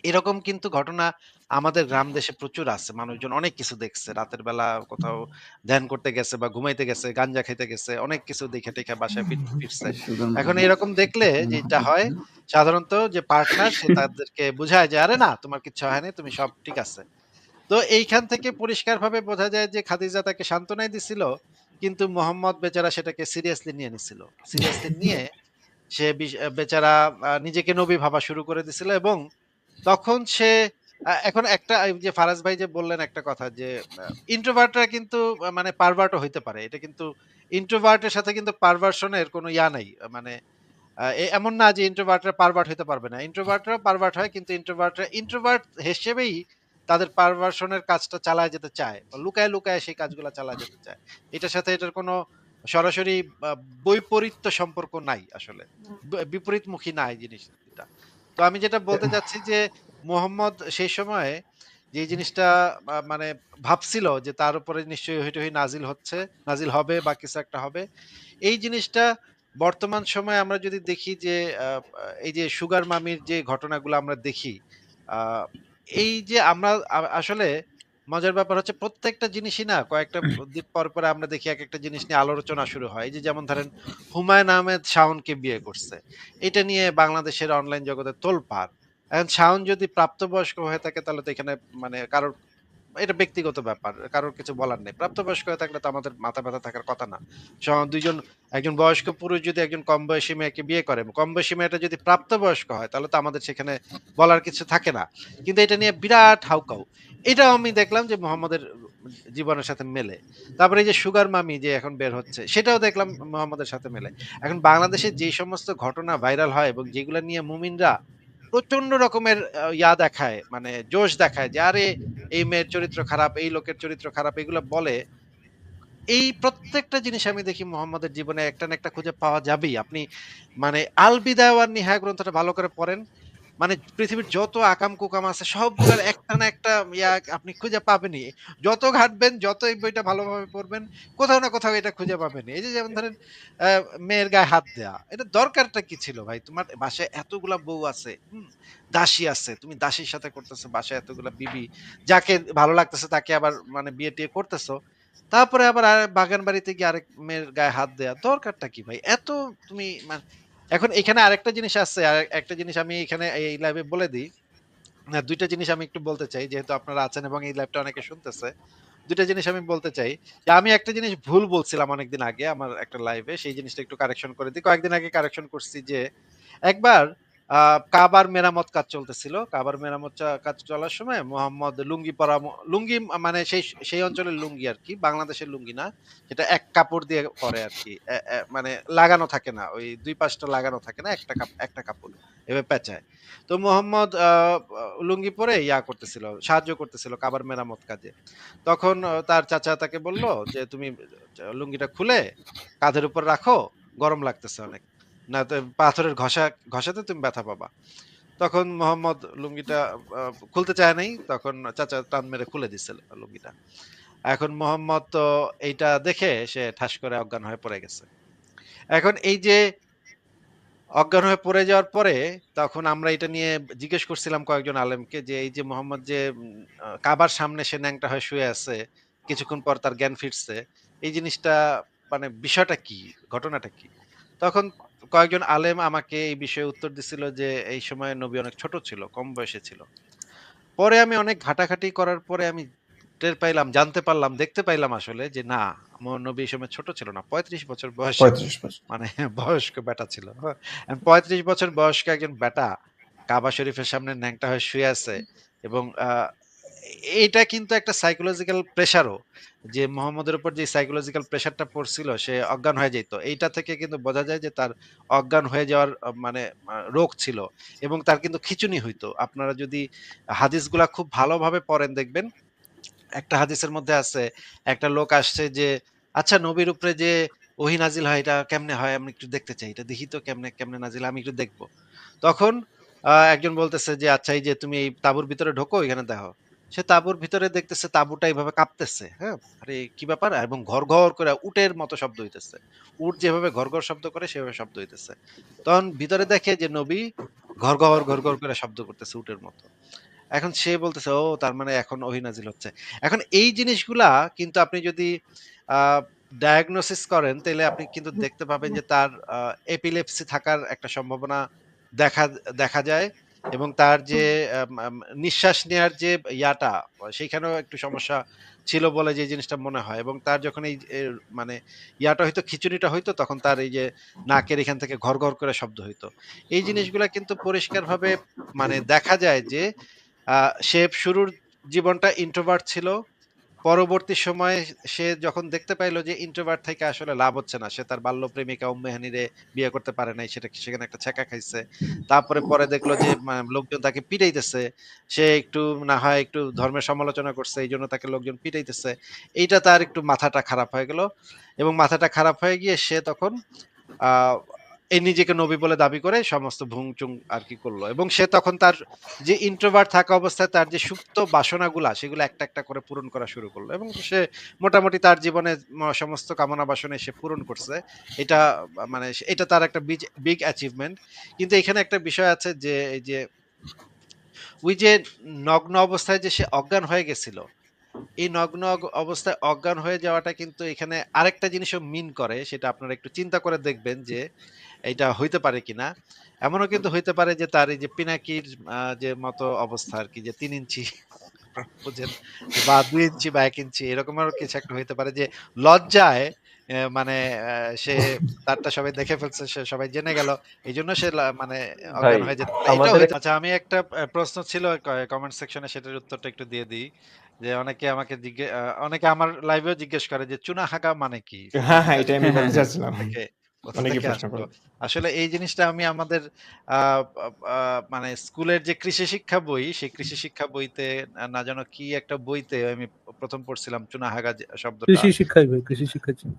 এরকম কিন্তু ঘটনা আমাদের গ্রাম দেশে প্রচুর আছে। মানুষজন অনেক কিছু দেখছে। রাতের বেলা কোথাও ধ্যান করতে গেছে বা ঘুমাইতে গেছে, গাঞ্জা খাইতে গেছে, অনেক কিছু দেখে-টেখে বাসায় ফিরছে। এখন এরকম দেখলে যেটা হয় সাধারণত যে পার্টনার সে তাদেরকে বুঝায় যে, "আরে না, তোমার কিচ্ছু হয়নি, তুমি সব ঠিক আছে।" তো এইখান থেকে পরিষ্কারভাবে বোঝা যায় যে খাদিজা তাকে সান্ত্বনাই দিছিল, কিন্তু মোহাম্মদ বেচারা সেটাকে সিরিয়াসলি নিয়ে নিছিল। সিরিয়াসলি নিয়ে সে বেচারা নিজেকে নবী ভাবা শুরু করে দিছিল, এবং তখন সে এখন একটা এই যে ফারাজ ভাই যে বললেন একটা কথা যে ইন্ট্রোভার্টরা কিন্তু মানে পারভার্টও হইতে পারে। এটা কিন্তু ইন্ট্রোভার্টের সাথে কিন্তু পারভার্সনের কোনো ইয়া নাই। মানে এমন না যে ইন্ট্রোভার্টরা পারভার্ট হইতে পারবে না। ইন্ট্রোভার্টরা পারভার্ট হয়, কিন্তু ইন্ট্রোভার্টরা ইন্ট্রোভার্ট হিসেবেই তাদের পারভার্সনের কাজটা চালায় যেতে চায়। বা লুকায়, লুকায় সেই কাজগুলা চালায় যেতে চায়। এটার সাথে এটার কোনো সরাসরি আ বৈপরীত্য সম্পর্ক নাই আসলে। বিপরীতমুখী না এই জিনিসটা। তো আমি যেটা বলতে চাচ্ছি যে মোহাম্মদ সেই সময়ে যে জিনিসটা মানে ভাবছিল যে তার উপরে নিশ্চয়ই হইটহি নাজিল হবে বা কিছু একটা হবে। এই জিনিসটা বর্তমান সময়ে আমরা যদি দেখি যে এই যে সুগার মামির যে ঘটনাগুলো আমরা দেখি, আ এই যে আমরা আসলে মজার ব্যাপার হচ্ছে প্রত্যেকটা জিনিসই না কয়েকটা দিন পর, পর আমরা দেখি একেকটা জিনিস নিয়ে আলোচনা শুরু হয়। এই যে যেমন ধরেন হুমায়ূন আহমেদ শাওনকে বিয়ে করছে। এটা নিয়ে বাংলাদেশের অনলাইন জগতে তোলপাড়। এখন শাওন যদি প্রাপ্তবয়স্ক হয়ে থাকে তাহলে তো এখানে মানে কারোর এটা ব্যক্তিগত ব্যাপার। কারোর কিছু বলার নেই। প্রাপ্তবয়স্ক হয়ে থাকলে তো আমাদের মাথা ব্যথা থাকার কথা না। ২ জন একজন বয়স্ক পুরুষ যদি একজন কম বয়সী মেয়েকে বিয়ে করে, কম বয়সী মেয়েটা যদি প্রাপ্তবয়স্ক হয় তাহলে তো আমাদের সেখানে বলার কিছু থাকে না। কিন্তু এটা নিয়ে বিরাট হাউকাউ। এটাও আমি দেখলাম যে মোহাম্মদের জীবনের সাথে মেলে। তারপরে এই যে সুগার মামি যে এখন বের হচ্ছে সেটাও দেখলাম মোহাম্মদের সাথে মেলে। এখন বাংলাদেশে যে সমস্ত ঘটনা ভাইরাল হয় এবং যেগুলা নিয়ে মুমিনরা প্রচন্ড রকমের দেখায়, মানে জোশ দেখায় যে আরে এই মেয়ের চরিত্র খারাপ, এই লোকের চরিত্র খারাপ, এগুলো বলে। এই প্রত্যেকটা জিনিস আমি দেখি মোহাম্মদের জীবনে একটা না একটা খুঁজে পাওয়া যাবেই। আপনি মানে আল বিদায়া ওয়ান নিহায়া গ্রন্থটা ভালো করে পড়েন। মানে পৃথিবীর যত আকাম-কুকাম আছে সবগুলার একটা না একটা আপনি খুঁজে পাবেনই। যত ঘাঁটবেন, যত এই বইটা ভালোভাবে পড়বেন, কোথাও না কোথাও এটা খুঁজে পাবেনই। এই যে যেমন ধরেন আ মেয়ের গায়ে হাত দেয়া। এটা দরকারটা কি ছিল ভাই? তোমার বাসায় এতগুলা বউ আছে, হুম? দাসী আছে। তুমি দাসীর সাথে করতেছো, বাসায় এতগুলা বিবি। যাকে ভালো লাগতেছে তাকে আবার মানে বিয়ে-টিয়ে করতেছো। তারপরে আবার বাগান বাড়িতে গিয়ে আরেক মেয়ের গায়ে হাত দেয়া। দরকারটা কি ভাই? এত তুমি এখন এখানে আরেকটা জিনিস আছে। একটা জিনিস আমি এখানে এই লাইভে বলে দিই। না, ২ টা জিনিস আমি একটু বলতে চাই। যেহেতু আপনারা আছেন এবং এই লাইভটা অনেকে শুনতেছে। ২ টা জিনিস আমি বলতে চাই। যে আমি একটা জিনিস ভুল বলছিলাম অনেকদিন আগে আমার একটা লাইভে। সেই জিনিসটা একটু কারেকশন করে দিই। কয়েকদিন আগে কারেকশন করছি যে একবার কাবার মেরামত কাজ চলতেছিল। কাবার মেরামত কাজ চলার সময় মোহাম্মদ লুঙ্গি পরা লুঙ্গি মানে সেই অঞ্চলের লুঙ্গি আরকি। বাংলাদেশের লুঙ্গি না। সেটা এক কাপড় দিয়ে পরে আরকি। মানে লাগানো থাকে না। ওই ২ পাশটা লাগানো থাকে না। একটা কাপড় এভাবে পেঁচায়। তো মোহাম্মদ লুঙ্গি পরে করতেছিল, সাহায্য করতেছিল কাবার মেরামত কাজে। তখন তার চাচা তাকে বলল যে, "তুমি লুঙ্গিটা খুলে কাঁধের উপর রাখো, গরম লাগতেছে অনেক। না তো পাথরের ঘষাতে তুমি ব্যথা পাবা।" তখন মোহাম্মদ লুঙ্গিটা আ খুলতে চায় নাই। তখন চাচা টান মেরে খুলে দিছিল লুঙ্গিটা। এখন মোহাম্মদ তো এইটা দেখে সে ঠাস করে অজ্ঞান হয়ে পড়ে গেছে। এখন এই যে অজ্ঞান হয়ে পড়ে যাওয়ার পরে তখন আমরা এটা নিয়ে জিজ্ঞেস করছিলাম কয়েকজন আলেমকে যে এই যে মোহাম্মদ যে কাবার সামনে সে ন্যাংটা হয়ে শুয়ে আছে, কিছুক্ষণ পর তার জ্ঞান ফিরছে। এই জিনিসটা মানে বিষয়টা কি? ঘটনাটা কি? তখন কয়েকজন আলেম আমাকে এই বিষয়ে উত্তর দিছিল যে এই সময় নবী অনেক ছোট ছিল, কম বয়সে ছিল। পরে আমি অনেক ঘাটাঘাটি করার পরে আমি টের পাইলাম, জানতে পারলাম, দেখতে পাইলাম আসলে যে না, আমার নবী এই সময় ছোট ছিল না। ৩৫ বছর বয়সে ৩৫ বছর। মানে বয়স্ক ব্যাটা ছিল। হ্যাঁ? ৩৫ বছর বয়স্ক একজন ব্যাটা কাবা শরীফের সামনে ন্যাংটা হয়ে শুয়ে আছে, এবং এটা কিন্তু একটা সাইকোলজিক্যাল প্রেশারও, যে মোহাম্মদের উপর যে সাইকোলজিক্যাল প্রেশারটা পড়ছিল সে অজ্ঞান হয়ে যেত। এইটা থেকে কিন্তু বোঝা যায় যে তার অজ্ঞান হয়ে যাওয়ার মানে রোগ ছিল, এবং তার কিন্তু খিঁচুনি হইতো। আপনারা যদি হাদিসগুলা খুব ভালোভাবে পড়েন দেখবেন, একটা হাদিসের মধ্যে আছে একটা লোক আসছে যে, "আচ্ছা, নবীর উপরে যে ওহী নাজিল হয় এটা কেমনে হয়? আমি একটু দেখতে চাই। এটা দেখি তো কেমনে নাজিল, আমি একটু দেখব।" তখন একজন বলতেছে যে আচ্ছা এই যে তুমি এই তাঁবুর ভিতরে ঢোকো, এখানে দেখো। সে তাঁবুর ভিতরে দেখতেছে তাঁবুটা এইভাবে কাঁপতেছে, হ্যাঁ? আরে কি ব্যাপার? এবং ঘর করে উটের মতো শব্দ হইতেছে। উট যেভাবে ঘর শব্দ করে সেভাবে শব্দ হইতেছে। তখন ভিতরে দেখে যে নবী ঘর করে শব্দ করতেছে উটের মতো। এখন সে বলতেছে, ও তার মানে এখন ওহী নাজিল হচ্ছে। এখন এই জিনিসগুলা কিন্তু আপনি যদি ডায়াগনোসিস করেন, তাহলে আপনি কিন্তু দেখতে পাবেন যে তার এপিলেপসি থাকার একটা সম্ভাবনা দেখা দেখা যায়, এবং তার যে নিঃশ্বাস নেওয়ার যে ইয়াটা, সেইখানেও একটু সমস্যা ছিল বলে যে জিনিসটা মনে হয়। এবং তার যখন এই মানে ইয়াটা হইতো, খিচুড়িটা হইতো, তখন তার এই যে নাকের এখান থেকে ঘর করে শব্দ হইতো। এই জিনিসগুলা কিন্তু পরিষ্কারভাবে মানে দেখা যায় যে সে শুরুর জীবনটা ইন্ট্রোভার্ট ছিল। পরবর্তী সময়ে সে যখন দেখতে পাইলো যে ইন্ট্রোভার্ট থেকে আসলে লাভ হচ্ছে না, সে তার বাল্য প্রেমিকা উম্মে হানিরে বিয়ে করতে পারে নাই, সেখানে একটা ছ্যাঁকা খাইছে। তারপরে পরে দেখলো যে লোকজন তাকে পিটাইতেছে। সে একটু না হয় একটু ধর্মের সমালোচনা করছে, এই জন্য তাকে লোকজন পিটাইতেছে। এইটা তার একটু মাথাটা খারাপ হয়ে গেল, এবং মাথাটা খারাপ হয়ে গিয়ে সে তখন আহ এই নিজেকে নবী বলে দাবি করে সমস্ত ভুংচুং আর কি করলো। এবং সে তখন তার যে ইন্ট্রোভার্ট থাকা অবস্থায় তার যে সুপ্ত বাসনাগুলা, সেগুলো একটা একটা করে পূরণ করা শুরু করলো, এবং সে মোটামুটি তার জীবনে সমস্ত কামনা বাসনা সে পূরণ করছে। এটা মানে এটা তার একটা বিগ অ্যাচিভমেন্ট। কিন্তু এখানে একটা বিষয় আছে যে এই যে ওই যে নগ্ন অবস্থায় যে সে অজ্ঞান হয়ে গেছিল, এই নগ্ন অবস্থায় অজ্ঞান হয়ে যাওয়াটা কিন্তু এখানে আরেকটা জিনিসও মিন করে, সেটা আপনারা একটু চিন্তা করে দেখবেন যে এটা হইতে পারে কিনা। এমনও কিন্তু হইতে পারে যে তার এই যে পিনাকির যে মতো অবস্থা আর কি, যে 3 ইঞ্চি বুঝেন, বা 2 ইঞ্চি বা 1 ইঞ্চি, এরকমের কিছু একটা হইতে পারে যে লজ্জায় মানে সে তারটা সবাই দেখে ফেলছে, সে সবাই জেনে গেল, এই জন্য সে মানে ভাই অজ্ঞান হয়ে যেতে পারে। এটাও আমাদের হইতে। আচ্ছা, আমি একটা প্রশ্ন ছিল কমেন্ট সেকশনে, সেটার উত্তরটা একটু দিয়ে দিই। যে অনেকে আমাকে অনেকে আমার লাইভেও জিজ্ঞেস করে যে চুনা হাগা মানে কি, হ্যাঁ, হ্যাঁ, এটা এটাই আমি বলতে চাচ্ছিলাম। থেকে কোথা অনেকে থেকে প্রশ্ন আসলো। করে। আসলে এই জিনিসটা আমি আমাদের আহ, মানে স্কুলের যে কৃষি শিক্ষা বই, সেই কৃষি শিক্ষা বইতে না যেন কি একটা বইতে আমি প্রথম পড়ছিলাম চুনাহাগা শব্দটা। কৃষি শিক্ষাই ভাই, কৃষি শিক্ষাই ছিল।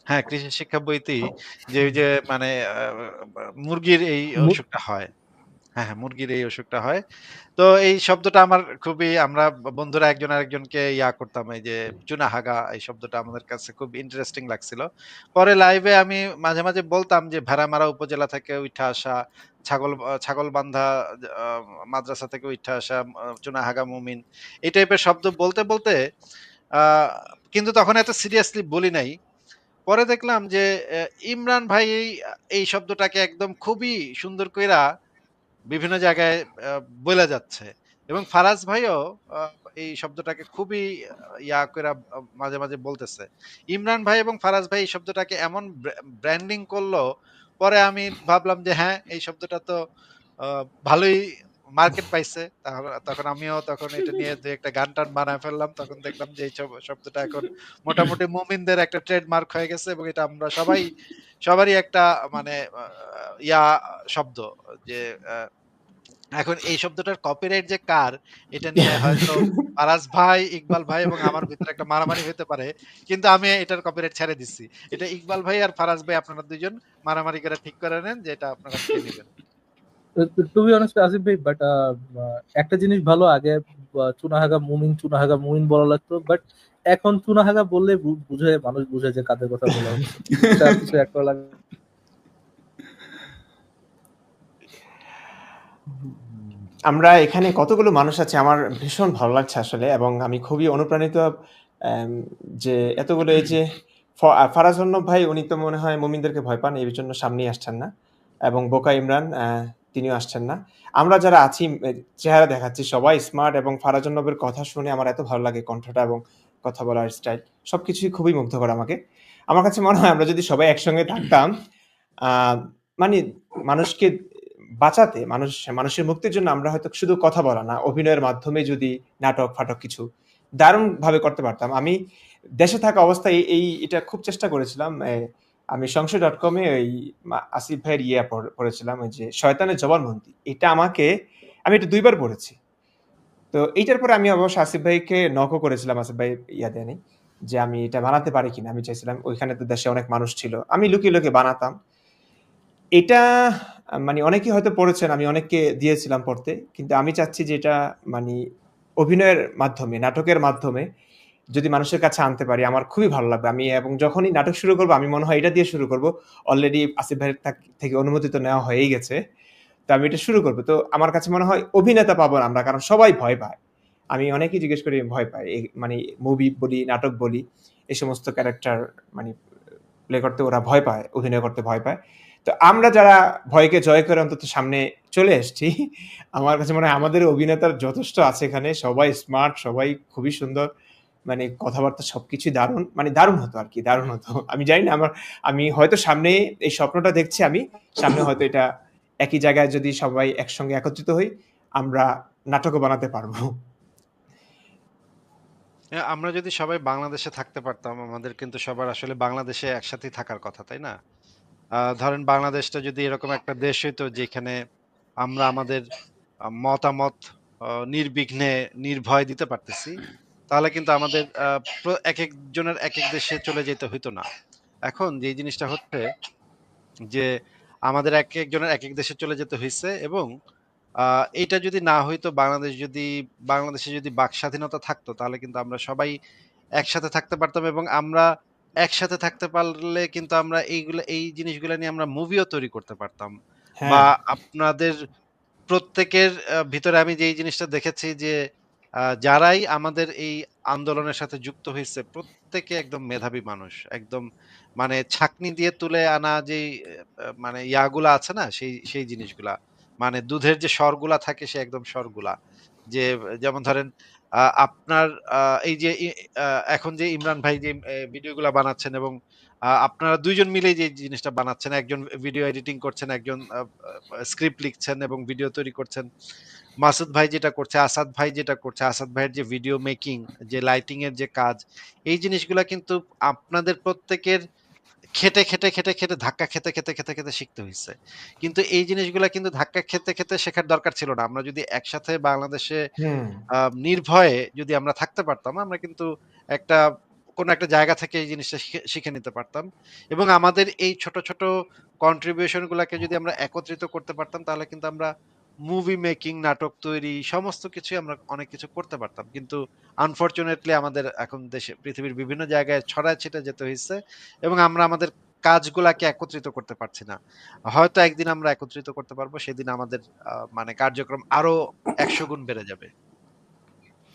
হ্যাঁ, কৃষি শিক্ষা বইতেই যে ওই যে মানে মুরগির এই মু- অসুখটা হয়। হ্যাঁ, হ্যাঁ, মুরগির এই অসুখটা হয়। তো এই শব্দটা আমার খুবই, আমরা বন্ধুরা একজন আরেকজনকে ইয়া করতাম, এই যে চুনাহাগা এই শব্দটা আমাদের কাছে খুব ইন্টারেস্টিং লাগছিল। পরে লাইভে আমি মাঝে মাঝে বলতাম যে ভেড়ামারা উপজেলা থেকে উঠা আসা, ছাগলবান্ধা আহ, মাদ্রাসা থেকে উঠা আসা চুনাহাগা মুমিন, এই টাইপের শব্দ বলতে বলতে আহ কিন্তু তখন এত সিরিয়াসলি বলি নাই। পরে দেখলাম যে ইমরান ভাই এই শব্দটাকে একদম খুবই সুন্দর কইরা বিভিন্ন জায়গায় বইলা যাচ্ছে, এবং ফারাজ ভাইও আহ, এই শব্দটাকে খুবই ইয়া করে মাঝে মাঝে বলতেছে। ইমরান ভাই এবং ফারাজ ভাই এই শব্দটাকে এমন ব্র্যান্ডিং করলো, পরে আমি ভাবলাম যে হ্যাঁ, এই শব্দটা তো ভালোই মার্কেট পাইছে। তখন আমিও তখন এটা নিয়ে যে একটা গান টান বানায় ফেললাম, তখন দেখলাম যে এই শব্দটা এখন মোটামুটি মুমিনদের একটা ট্রেডমার্ক হয়ে গেছে, এবং এটা আমরা সবারই একটা মানে ইয়া শব্দ, যে এখন এই শব্দটার কপিরাইট যে কার, এটা নিয়ে হয়তো ফারাজ ভাই, ইকবাল ভাই এবং আমার ভিতরে একটা মারামারি হতে পারে, কিন্তু আমি এটার কপিরাইট ছেড়ে দিচ্ছি। এটা ইকবাল ভাই আর ফারাজ ভাই আপনারা দুইজন মারামারি করে ঠিক করে নেন যে এটা আপনারা কে নেবেন। টু বি অনেস্ট আসিফ ভাই, বাট একটা জিনিস ভালো, আগে চুনাহাগা মুমিন বলা লাগতো, বাট এখন চুনাহাগা বললে বুঝে, মানুষ বুঝে যে কাদের কথা বলা হচ্ছে। এটা কিছু একটা লাগে। আমরা এখানে কতগুলো মানুষ আছে, আমার ভীষণ ভালো লাগছে আসলে, এবং আমি খুবই অনুপ্রাণিত যে এতগুলো, এই যে ফারাজ অর্ণব ভাই, উনি তো মনে হয় মুমিনদেরকে ভয় পান, এই জন্য সামনেই আসছেন না, এবং বোকা ইমরান তিনিও আসছেন না। আমরা যারা আছি চেহারা দেখাচ্ছি সবাই স্মার্ট, এবং ফারাজ অর্ণবের কথা শুনে আমার এত ভালো লাগে, কণ্ঠটা এবং কথা বলার স্টাইল সবকিছুই খুবই মুগ্ধ করে আমাকে। আমার কাছে মনে হয় আমরা যদি সবাই একসঙ্গে থাকতাম, মানে মানুষকে বাঁচাতে, মানুষের মুক্তির জন্য আমরা হয়তো শুধু কথা বলা না, অভিনয়ের মাধ্যমে যদি নাটক ফাটক কিছু দারুণ ভাবে করতে পারতাম। আমি দেশে থাকা অবস্থায় এটা খুব চেষ্টা করেছিলাম। আমি সংশয়.com-এ ওই আসিফ ভাইয়ের পড়েছিলাম, ওই যে শয়তানের জবানবন্দি, এটা আমি এটা 2 বার পড়েছি। তো এইটার পরে আমি অবশ্য আসিফ ভাইকে নকও করেছিলাম, আসিফ ভাই দেয়নি, যে আমি এটা বানাতে পারি কিনা। আমি চাইছিলাম, ওইখানে তো দেশে অনেক মানুষ ছিল, আমি লুকিয়ে লুকিয়ে বানাতাম। এটা মানে অনেকেই হয়তো পড়েছেন, আমি অনেককে দিয়েছিলাম পড়তে, কিন্তু আমি চাচ্ছি যে এটা মানে অভিনয়ের মাধ্যমে, নাটকের মাধ্যমে যদি মানুষের কাছে আনতে পারি আমার খুবই ভালো লাগবে। আমি এবং যখনই নাটক শুরু করব আমি মনে হয় এটা দিয়ে শুরু করব। অলরেডি আসিফ ভাইয়ের থেকে অনুমতি তো নেওয়া হয়েই গেছে, তো আমি এটা শুরু করব। তো আমার কাছে মনে হয় অভিনেতা পাবো না আমরা, কারণ সবাই ভয় পায়। আমি অনেকেই জিজ্ঞেস করি ভয় পায়, মানে মুভি বলি, নাটক বলি, এই সমস্ত ক্যারেক্টার মানে প্লে করতে ওরা ভয় পায়, অভিনয় করতে ভয় পায়। তো আমরা যারা ভয়কে জয় করে অন্তত সামনে চলে এসেছি, আমার কাছে মনে হয় আমাদের অভিনেতার যথেষ্ট আছে এখানে, সবাই স্মার্ট, সবাই খুবই সুন্দর, মানে কথাবার্তা সবকিছুই দারুণ, মানে দারুণ হতো আর কি, দারুণ হতো। আমি জানি না, আমি হয়তো সামনে এই স্বপ্নটা দেখছি, আমি সামনে হয়তো এটা একই জায়গায় যদি সবাই একসঙ্গে একত্রিত হই আমরা নাটকও বানাতে পারবো। আমরা যদি সবাই বাংলাদেশে থাকতে পারতাম, আমাদের কিন্তু সবার আসলে বাংলাদেশে একসাথেই থাকার কথা, তাই না? ধরেন বাংলাদেশটা যদি এরকম একটা দেশ হইতো যেখানে আমরা আমাদের মতামত নির্বিঘ্নে নির্ভয় দিতে পারতেছি, তাহলে কিন্তু আমাদের এক একজনের এক এক দেশে চলে যেতে হইতো না। এখন যে জিনিসটা হচ্ছে যে আমাদের এক একজনের এক এক দেশে চলে যেতে হয়েছে, এবং এটা যদি না হইতো, বাংলাদেশে যদি বাক স্বাধীনতা থাকতো, তাহলে কিন্তু আমরা সবাই একসাথে থাকতে পারতাম, এবং আমরা একসাথে থাকতে পারলে কিন্তু আমরা এই জিনিসগুলো নিয়ে আমরা মুভিও তৈরি করতে পারতাম। বা হ্যাঁ, আপনাদের প্রত্যেকের ভিতরে আমি যে এই জিনিসটা দেখেছি যে যারাই আমাদের এই আন্দোলনের সাথে যুক্ত হয়েছে প্রত্যেকে একদম মেধাবী মানুষ, একদম মানে ছাঁকনি দিয়ে তুলে আনা যে মানে ইয়াগুলা আছে না, সেই সেই জিনিসগুলা, মানে দুধের যে স্বরগুলা থাকে সে একদম স্বরগুলা, যে যেমন ধরেন আপনার এই যে এখন যে ইমরান ভাই যে ভিডিওগুলা বানাচ্ছেন, এবং আপনারা দুইজন মিলেই যে জিনিসটা বানাচ্ছেন, একজন ভিডিও এডিটিং করছেন, একজন স্ক্রিপ্ট লিখছেন এবং ভিডিও তৈরি করছেন, মাসুদ ভাই যেটা করছে, আসাদ ভাই যেটা করছে, আসাদ ভাইয়ের যে ভিডিও মেকিং, যে লাইটিং এর যে কাজ, এই জিনিসগুলা কিন্তু আপনাদের প্রত্যেকের খেটে খেটে খেটে খেটে ধাক্কা খেতে খেতে খেতে খেতে শিখতে হয়েছে। কিন্তু এই জিনিসগুলা কিন্তু ধাক্কা খেতে খেতে শেখার দরকার ছিল না। আমরা যদি একসাথে বাংলাদেশে হুম, নির্ভয়ে যদি আমরা থাকতে পারতাম, আমরা কিন্তু একটা কোনো একটা জায়গা থেকে এই জিনিসটা শিখে শিখে নিতে পারতাম, এবং আমাদের এই ছোট ছোট কন্ট্রিবিউশন গুলাকে যদি আমরা একত্রিত করতে পারতাম, তাহলে কিন্তু আমরা মুভি মেকিং, নাটক তৈরি, সমস্ত কিছুই আমরা অনেক কিছু করতে পারতাম। কিন্তু আনফরচুনেটলি আমাদের এখন দেশে পৃথিবীর বিভিন্ন জায়গায় ছড়ায় ছিটে যেতে হয়েছে, এবং আমরা আমাদের কাজগুলাকে একত্রিত করতে পারছি না। হয়তো একদিন আমরা একত্রিত করতে পারবো, সেদিন আমাদের মানে কার্যক্রম আরো ১০০ গুণ বেড়ে যাবে।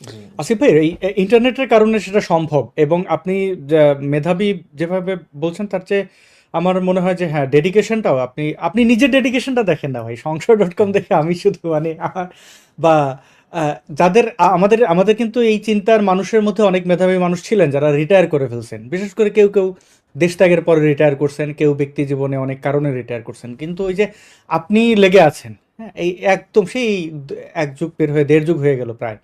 জি। আসিফ ভাই, এই ইন্টারনেটের কারণে সেটা সম্ভব, এবং আপনি মেধাবী যেভাবে বলছেন তার চেয়ে আমার মনে হয় যে হ্যাঁ, ডেডিকেশনটাও আপনি আপনি নিজের ডেডিকেশনটা দেখেন না ভাই, সংশয়.com দেখে আমি শুধু মানে বা যাদের আমাদের আমাদের কিন্তু এই চিন্তার মানুষের মধ্যে অনেক মেধাবী মানুষ ছিলেন যারা রিটায়ার করে ফেলছেন, বিশেষ করে কেউ কেউ দেশ ত্যাগের পরে রিটায়ার করছেন, কেউ ব্যক্তি জীবনে অনেক কারণে রিটায়ার করছেন, কিন্তু ওই যে আপনি লেগে আছেন, হ্যাঁ, এই একদম সেই এক যুগ পের হয়ে ১.৫ যুগ হয়ে গেল প্রায়।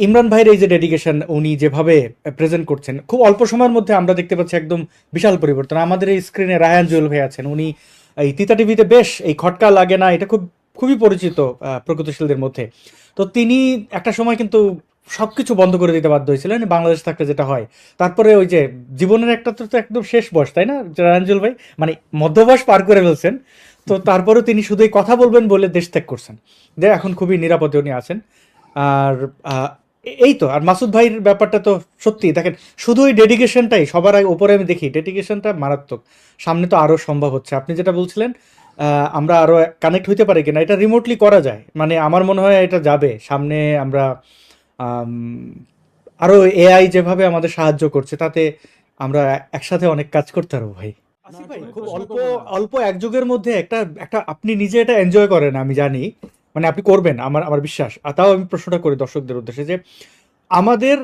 ইমরান ভাইয়ের এই যে ডেডিকেশন, উনি যেভাবে প্রেজেন্ট করছেন খুব অল্প সময়ের মধ্যে আমরা দেখতে পাচ্ছি একদম বিশাল পরিবর্তন। আমাদের এই স্ক্রিনে রায়ান জুয়েল ভাই আছেন, উনি এই তিতা টিভিতে বেশ এই খটকা লাগে না এটা খুবই পরিচিত প্রগতিশীলদের মধ্যে। তো তিনি একটা সময় কিন্তু সবকিছু বন্ধ করে দিতে বাধ্য হয়েছিলেন বাংলাদেশ থাকলে যেটা হয়। তারপরে ওই যে জীবনের একটা তো একদম শেষ বয়স, তাই না রায়ান জুয়েল ভাই, মানে মধ্যবয়স পার করে ফেলছেন, তো তারপরেও তিনি শুধুই কথা বলবেন বলে দেশ ত্যাগ করছেন, যে এখন খুবই নিরাপদে উনি আছেন। আর এই তো, আর মাসুদ ভাইয়ের ব্যাপারটা তো সত্যি দেখেন, শুধু ওই ডেডিকেশনটাই সবার আগে উপরে আমি দেখি, ডেডিকেশনটা মারাত্মক। সামনে তো আরো সম্ভব হচ্ছে, আপনি যেটা বলছিলেন আমরা আরো কানেক্ট হইতে পারি কিনা, এটা রিমোটলি করা যায়, মানে আমার মনে হয় এটা যাবে সামনে। আমরা আম, আরো এআই যেভাবে আমাদের সাহায্য করছে, তাতে আমরা একসাথে অনেক কাজ করতে পারবো ভাই। আসিফ ভাই, খুব অল্প অল্প এক যুগের মধ্যে একটা একটা আপনি নিজে এটা এনজয় করেন আমি জানি, মানে আপনি করবেন আমার আমার বিশ্বাস। আর তাও আমি প্রশ্নটা করি দর্শকদের উদ্দেশ্যে, যে আমাদের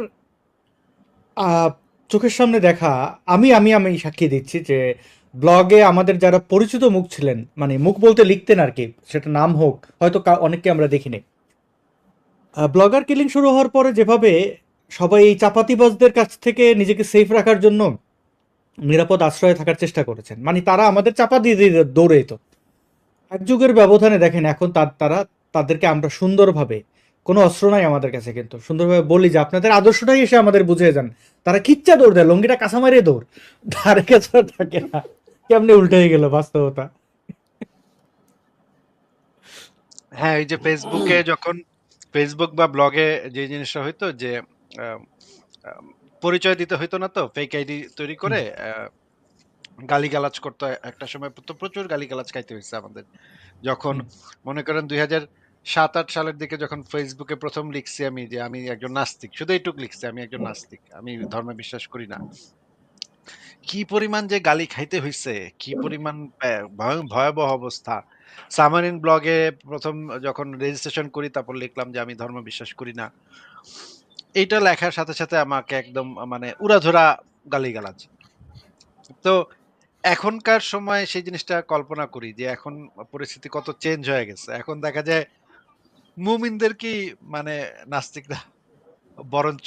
আহ, চোখের সামনে দেখা, আমি আমি আমি সাক্ষী দিচ্ছি যে ব্লগে আমাদের যারা পরিচিত মুখ ছিলেন, মানে মুখ বলতে লিখতেন আর কি, সেটা নাম হোক হয়তো অনেককে আমরা দেখিনি, ব্লগার কিলিং শুরু হওয়ার পরে যেভাবে সবাই এই চাপাতিবাজদের কাছ থেকে নিজেকে সেফ রাখার জন্য নিরাপদ আশ্রয়ে থাকার চেষ্টা করেছেন, মানে তারা আমাদের চাপা দিয়ে দিয়ে দৌড়ে যেত। এক যুগের ব্যবধানে দেখেন এখন তারা তাদেরকে আমরা সুন্দরভাবে, কোনো অস্ত্র নাই আমাদের কাছে, কিন্তু সুন্দরভাবে বলি যে আপনাদের আদর্শটাই এসে আমাদের বুঝিয়ে যান, তারা কিচ্ছা দৌড় দেয়, লঙ্গিটা কাঁচা মারিয়ে দৌড়, ধারে কাছে থাকে না। কেমনি উল্টে হয়ে গেল বাস্তবতা। হ্যাঁ, এই যে ফেসবুকে যখন ফেসবুক বা ব্লগে যে জিনিসটা হইতো যে আম, আম, পরিচয় দিতে হইতো না, তো ফেক আইডি তৈরি হুম, করে গালিগালাজ করতো। একটা সময় তো প্রচুর গালিগালাজ খাইতে হয়েছে আমাদের, যখন হুম, মনে করেন 2007-8 সালের দিকে যখন ফেসবুকে প্রথম লিখছি আমি যে আমি একজন নাস্তিক, শুধু এইটুক লিখছি আমি একজন নাস্তিক, আমি ধর্মে বিশ্বাস করি না। কি পরিমাণ যে গালি খাইতে হইছে, কি পরিমাণ ভয়াবহ অবস্থা। সামারিন ব্লগে প্রথম যখন রেজিস্ট্রেশন করি তারপর লিখলাম যে আমি ধর্ম বিশ্বাস করি না। এইটা লেখার সাথে সাথে আমাকে একদম মানে উড়াধুরা গালিগালাজ। তো এখনকার সময় সেই জিনিসটা কল্পনা করি যে এখন পরিস্থিতি কত চেঞ্জ হয়ে গেছে। এখন দেখা যায় মুমিনদের কি মানে নাস্তিকরা বরঞ্চ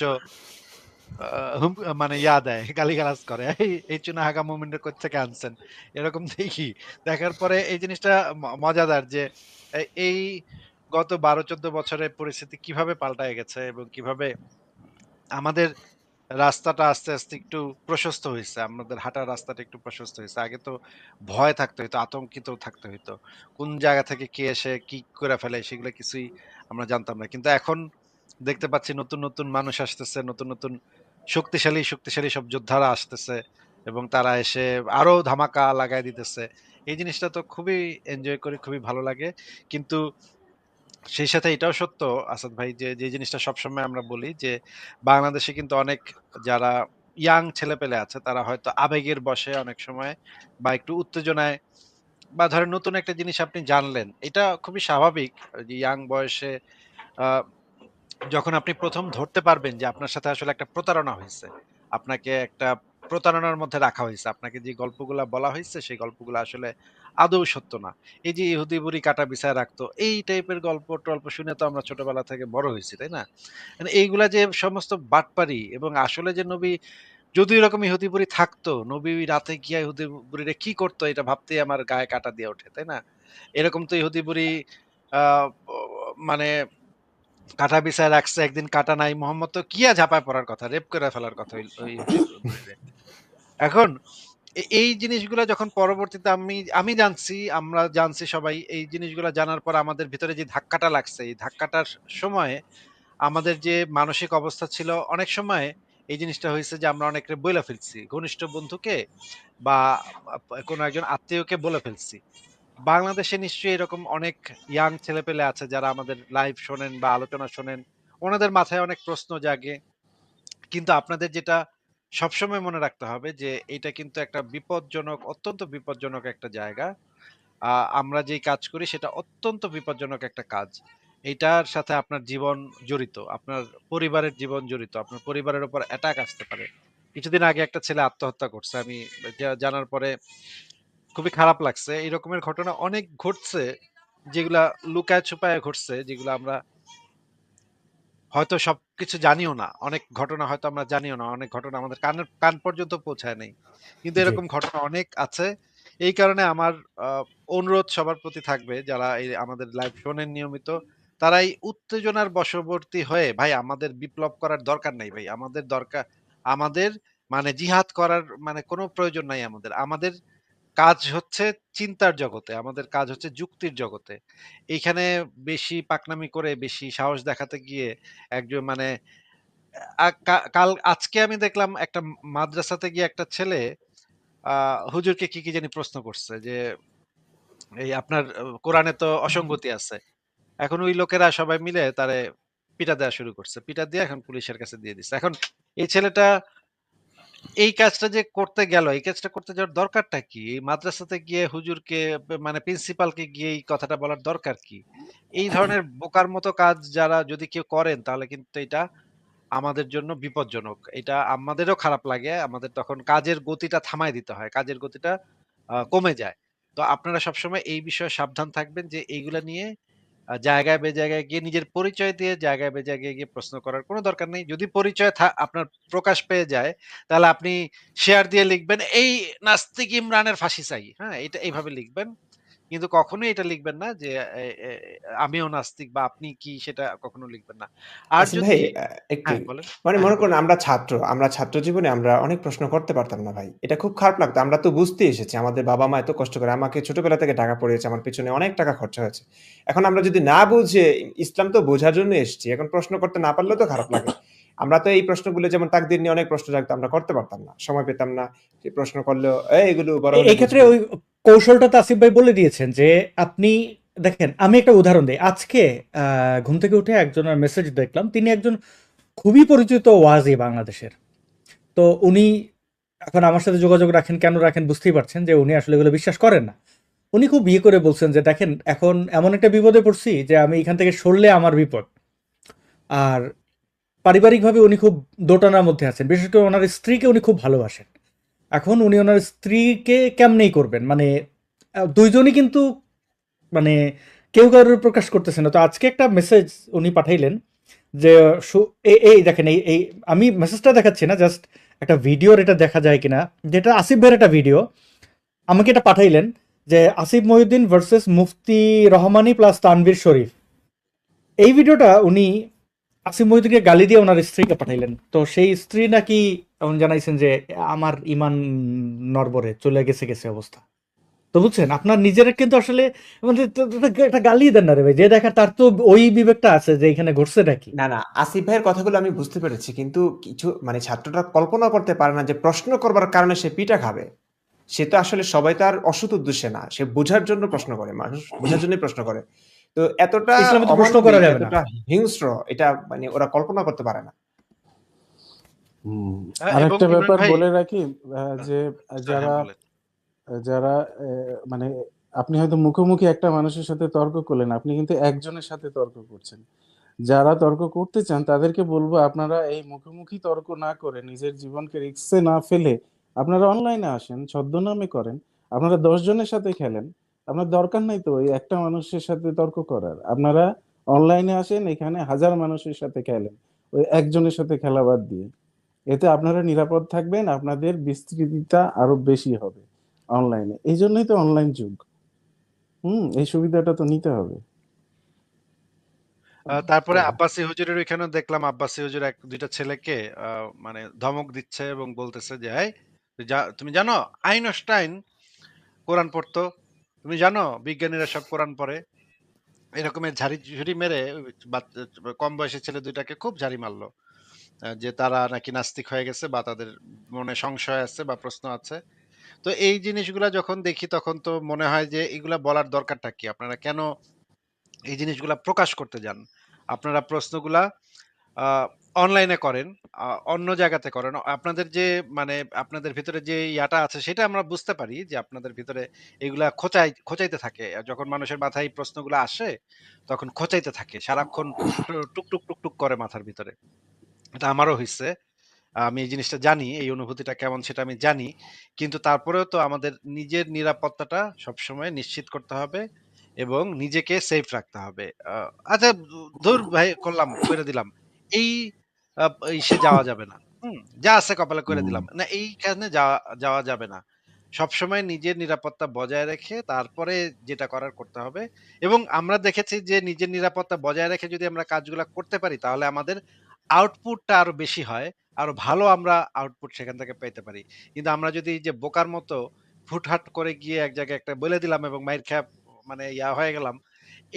মানে দেয়, গালিগালাজ করে। এই চুনাহাগা মুমিনরা কোত্থেকে আনছেন? এরকম দেখি। দেখার পরে এই জিনিসটা মজাদার যে এই গত ১২-১৪ বছরের পরিস্থিতি কিভাবে পাল্টায় গেছে এবং কিভাবে আমাদের রাস্তাটা আস্তে, আস্তে একটু প্রশস্ত হইছে। আমাদের হাঁটার রাস্তাটা একটু প্রশস্ত হইছে। আগে তো ভয় থাকতে হইতো, আতঙ্কিত থাকতে হইতো। কোন জায়গা থেকে কে এসে কি করে ফেলে সেগুলো কিছুই আমরা জানতাম না। কিন্তু এখন দেখতে পাচ্ছি নতুন, নতুন মানুষ আসতেছে, নতুন, নতুন শক্তিশালী, শক্তিশালী সব যোদ্ধারা আসতেছে এবং তারা এসে আরো ধামাকা লাগায় দিতেছে। এই জিনিসটা তো খুবই এনজয় করি, খুবই ভালো লাগে। কিন্তু সেই সাথে এটাও সত্য আসাদ ভাই যে, যে জিনিসটা সবসময় আমরা বলি যে, বাংলাদেশে কিন্তু অনেক যারা ইয়াং ছেলেপেলে আছে তারা হয়তো আবেগের বশে অনেক সময় বা একটু উত্তেজনায় বা ধরেন নতুন একটা জিনিস আপনি জানলেন। এটা খুবই স্বাভাবিক যে ইয়াং বয়সে আ যখন আপনি ১ম ধরতে পারবেন যে আপনার সাথে আসলে একটা প্রতারণা হইছে। আপনাকে একটা প্রতারণার মধ্যে রাখা হইছে। আপনাকে যে গল্পগুলা বলা হইছে সেই গল্পগুলা আসলে আদৌ সত্য না। এই যে ইহুদি বুড়ি কাটা বিছায় রাখতো, এই টাইপের গল্প-টল্প শুনে তো আমরা ছোটবেলা থেকে বড় হইছি, তাই না? মানে এইগুলা যে সমস্ত বাটপারি এবং আসলে যে নবী যদি এরকম ইহুদি বুড়ি থাকতো, নবী রাতে গিয়া ইহুদি বুড়িরে কি করতো এটা ভাবতেই আমার গায়ে কাঁটা দিয়ে ওঠে, তাই না? এরকম তো ইহুদি বুড়ি আ ও মানে কাঁটা বিছায় রাখছে, একদিন কাঁটা নাই। মোহাম্মদ তো কিয়া ঝাঁপায় পড়ার কথা, রেপ করে ফেলার কথা ওই ইহুদি বুড়িরে। এখন এই জিনিসগুলা যখন পরবর্তীতে আমি জানছি, আমরা জানছি সবাই, এই জিনিসগুলা জানার পর আমাদের ভিতরে যে ধাক্কাটা লাগছে, এই ধাক্কাটার সময়ে আমাদের যে মানসিক অবস্থা ছিল, অনেক সময় এই জিনিসটা হইছে যে আমরা অনেকরে বইলা ফেলছি। ঘনিষ্ঠ বন্ধুকে বা কোনো একজন আত্মীয়কে বলে ফেলছি। বাংলাদেশে নিশ্চয়ই এরকম অনেক ইয়াং ছেলেপেলে আছে যারা আমাদের লাইভ শোনেন বা আলোচনা শোনেন। ওনাদের মাথায় অনেক প্রশ্ন জাগে। কিন্তু আপনাদের যেটা সবসময় মনে রাখতে হবে যে এটা কিন্তু একটা বিপজ্জনক, অত্যন্ত বিপজ্জনক একটা জায়গা। আমরা যেই কাজ করি সেটা অত্যন্ত বিপজ্জনক একটা কাজ। এইটার সাথে আপনার জীবন জড়িত, আপনার পরিবারের জীবন জড়িত, আপনার পরিবারের উপর অ্যাটাক আসতে পারে। কিছুদিন আগে একটা ছেলে আত্মহত্যা করছে। আমি জানার পরে খুবই খারাপ লাগছে। এই রকমের ঘটনা অনেক ঘটছে, যেগুলা লুকায় ছুপায় ঘটছে, যেগুলা আমরা হয়তো সবকিছু জানিও না। অনেক ঘটনা হয়তো আমরা জানিও না। অনেক ঘটনা আমাদের কান পর্যন্ত পৌঁছায় নাই। কিন্তু জি। এরকম ঘটনা অনেক আছে। এই কারণে আমার আ অনুরোধ সবার প্রতি থাকবে যারা এই আমাদের লাইভ শোনেন নিয়মিত, তারা এই উত্তেজনার বশবর্তী হয়ে ভাই আমাদের বিপ্লব করার দরকার নাই ভাই। আমাদের মানে জিহাদ করার মানে কোনো প্রয়োজন নাই আমাদের। আমাদের কাজ হচ্ছে চিন্তার জগতে। আমাদের কাজ হচ্ছে যুক্তির জগতে। এইখানে বেশি পাকনামি করে, বেশি সাহস দেখাতে গিয়ে একজন মানে আজকে আমি দেখলাম একটা মাদ্রাসাতে গিয়ে একটা ছেলে আ হুজুরকে কি জানি প্রশ্ন করছে যে, এই আপনার কোরআনে তো অসঙ্গতি আছে। এখন ওই লোকেরা সবাই মিলে তারে পিটা দেয়া শুরু করছে। পিটা দিয়ে এখন পুলিশের কাছে দিয়ে দিছে। এখন এই ছেলেটা এই কাজটা যে করতে গেল, এই কাজটা করতে যাওয়ার দরকারটা কি? এই মাদ্রাসাতে গিয়ে হুজুরকে মানে প্রিন্সিপালকে গিয়ে এই কথাটা বলার দরকার কি? এই ধরনের বোকার মতো কাজ যারা যদি কেউ করেন তাহলে কিন্তু এটা আমাদের জন্য বিপজ্জনক। এটা আমাদেরও খারাপ লাগে। আমাদের তখন কাজের গতিটা থামায় দিতে হয়। কাজের গতিটা কমে যায়। তো আপনারা সবসময় এই বিষয়ে সাবধান থাকবেন যে এইগুলা নিয়ে জায়গায় বেজায়গায় গিয়ে নিজের পরিচয় দিয়ে জায়গায় বেজায়গায় গিয়ে প্রশ্ন করার কোনো দরকার নেই। যদি পরিচয় আপনার প্রকাশ পেয়ে যায়, তাহলে আপনি শেয়ার দিয়ে লিখবেন, "এই নাস্তিক ইমরানের ফাঁসি চাই।" হ্যাঁ? এটা এইভাবে লিখবেন। কিন্তু কখনোই এটা লিখবেন না যে আমিও নাস্তিক বা আপনি কি, সেটা কখনো লিখবেন না। আর আসিফ যদি ভাই একটু হ্যাঁ বলেন। মানে হ্যাঁ মনে হ্যাঁ করুন বলেন। আমরা ছাত্র জীবনে আমরা অনেক প্রশ্ন করতে পারতাম না ভাই। এটা খুব খারাপ লাগতো। আমরা তো বুঝতে এসেছি। আমাদের বাবা-মা এত কষ্ট করে আমাকে ছোটবেলা থেকে ঢাকা পড়িয়েছে। আমার পেছনে অনেক টাকা খরচা হয়েছে। এখন আমরা যদি না বুঝে ইসলাম তো বোঝার জন্য এসেছি। এখন প্রশ্ন করতে না পারলেও তো খারাপ লাগে। আমরা তো এই প্রশ্নগুলো যেমন তাকদীর নিয়ে অনেক প্রশ্ন জাগতো আমরা করতে পারতাম না। সময় পেতাম না। সেই প্রশ্ন করলেও এগুলো বড় হলে এই ক্ষেত্রে বুঝবো। ওই কৌশলটা তো আসিফ ভাই বলে দিয়েছেন যে আপনি দেখেন, আমি একটা উদাহরণ দিই। আজকে ঘুম থেকে উঠে একজনের মেসেজ দেখলাম, তিনি একজন খুবই পরিচিত ওয়াজি বাংলাদেশের। তো উনি এখন আমার সাথে যোগাযোগ রাখেন, কেন রাখেন বুঝতেই পারছেন যে উনি আসলে এগুলো বিশ্বাস করেন না। উনি খুব বিয়ে করে বলছেন যে দেখেন, এখন এমন একটা বিপদে পড়ছি যে আমি এখান থেকে সরলে আমার বিপদ। আর পারিবারিকভাবে উনি খুব দোটানার মধ্যে আছেন, বিশেষ করে ওনার স্ত্রীকে উনি খুব ভালোবাসেন। এখন উনি ওনার স্ত্রীকে কেমনেই করবেন, মানে দুইজনই কিন্তু মানে কেউ কারোর প্রকাশ করতেছে না। তো আজকে একটা মেসেজ উনি পাঠাইলেন যে এই দেখেন, এই আমি মেসেজটা দেখাচ্ছি না, জাস্ট একটা ভিডিওর এটা দেখা যায় কিনা, যেটা আসিফ ভাইয়ের একটা ভিডিও আমাকে এটা পাঠাইলেন যে আসিফ মহিউদ্দিন ভার্সেস মুফতি রহমানি প্লাস তানভীর শরীফ। এই ভিডিওটা উনি আসিফ মহিউদ্দিনকে গালি দিয়ে ওনার স্ত্রীকে পাঠাইলেন। তো সেই স্ত্রী নাকি এমন জানাইছেন যে আমার ইমান নরবরে চলে গেছে গেছে অবস্থা। তো বুঝছেন, আপনার নিজের কিন্তু আসলে মানে একটা গালি দেন না রে ভাই, যে দেখা তার তো ওই বিবেকটা আছে যে এখানে ঘটছে নাকি। না, আসিফ ভাইয়ের কথাগুলো আমি বুঝতে পেরেছি। কিন্তু কিছু মানে ছাত্ররা কল্পনা করতে পারে না যে প্রশ্ন করবার কারণে সে পিটা খাবে। সে তো আসলে সবাই তার অসৎ উদ্দেশ্যে না। সে বোঝার জন্য প্রশ্ন করে। মানুষ বোঝার জন্যই প্রশ্ন করে। তো এতটা ইসলামে তো প্রশ্ন করা অমানবিক, যাবে না। এতটা হিংস্র এটা মানে ওরা কল্পনা করতে পারে না। হুম। হ্যাঁ, এবং আরেকটা ইমরান ব্যাপার ভাই বলে রাখি, যে হ্যাঁ হ্যাঁ যারা বলেন। যারা মানে আপনি হয়তো মুখোমুখি একটা মানুষের সাথে তর্ক করলেন, আপনি কিন্তু একজনের সাথে তর্ক করছেন। যারা তর্ক করতে চান তাদেরকে বলবো, আপনারা এই মুখোমুখি তর্ক না করে নিজের জীবনকে রিস্কে না ফেলে আপনারা অনলাইনে আসেন, ছদ্মনামে করেন, আপনারা 10 জনের সাথে খেলেন। আপনার দরকার নাই তো ওই একটা মানুষের সাথে তর্ক করার। আপনারা অনলাইনে আসেন, এখানে হাজার মানুষের সাথে খেলেন, ওই একজনের সাথে খেলা বাদ দিয়ে। এতে আপনারা নিরাপদ থাকবেন, আপনাদের বিস্তৃতিটা আরো বেশি হবে অনলাইনে। এই জন্যই তো অনলাইন যুগ। এই সুবিধাটা তো নিতে হবে। তারপরে তো আব্বাসী হুজুরের ওইখানে দেখলাম আব্বাসী হুজুর এক দুইটা ছেলেকে মানে ধমক দিচ্ছে এবং বলতেছে যে এই তুমি জানো আইনস্টাইন কোরআন পড়তো, তুমি জানো বিজ্ঞানীরা সব কোরআন পড়ে। এরকমের ঝাড়ি ঝুড়ি মেরে ওই কম বয়সী ছেলে দুইটাকে খুব ঝাড়ি মারলো, যে তারা নাকি নাস্তিক হয়ে গেছে বা তাদের মনে সংশয় আছে বা প্রশ্ন আছে। তো এই জিনিসগুলা যখন দেখি তখন তো মনে হয় যে এগুলা বলার দরকারটা কি, আপনারা কেন এই জিনিসগুলা প্রকাশ করতে যান? আপনারা প্রশ্নগুলা অনলাইনে করেন, অন্য জায়গাতে করেন। আপনাদের যে মানে আপনাদের ভিতরে যে ইয়াটা আছে সেটা আমরা বুঝতে পারি যে আপনাদের ভিতরে এগুলা খোঁচাইতে থাকে। যখন মানুষের মাথায় এই প্রশ্নগুলো আসে তখন খোঁচাইতে থাকে। সারাক্ষণ টুকটুক টুকটুক করে মাথার ভিতরে। এটা আমারও হইছে। আমি এই জিনিসটা জানি, এই অনুভূতিটা কেমন সেটা আমি জানি। কিন্তু তারপরেও তো আমাদের নিজের নিরাপত্তাটা সবসময় নিশ্চিত করতে হবে এবং নিজেকে সেফ রাখতে হবে। আচ্ছা, ধুর ভাই করলাম, কইরা দিলাম। এই ইসে যাওয়া যাবে না। যা আছে কপালে কইরা হুম। দিলাম। না, এইখানে যাওয়া যাওয়া যাবে না। সবসময় নিজের নিরাপত্তা বজায় রেখে তারপরে যেটা করার করতে হবে। এবং আমরা দেখেছি যে নিজের নিরাপত্তা বজায় রেখে যদি আমরা কাজগুলা করতে পারি তাহলে আমাদের আউটপুটটা আরো বেশি হয়। আরো ভালো আমরা আউটপুট সেখান থেকে পেতে পারি। কিন্তু আমরা যদি এই যে বোকার মতো হুটহাট করে গিয়ে এক জায়গায় একটা বলে দিলাম এবং মাইর খেয়ে মানে ইয়া হয়ে গেলাম,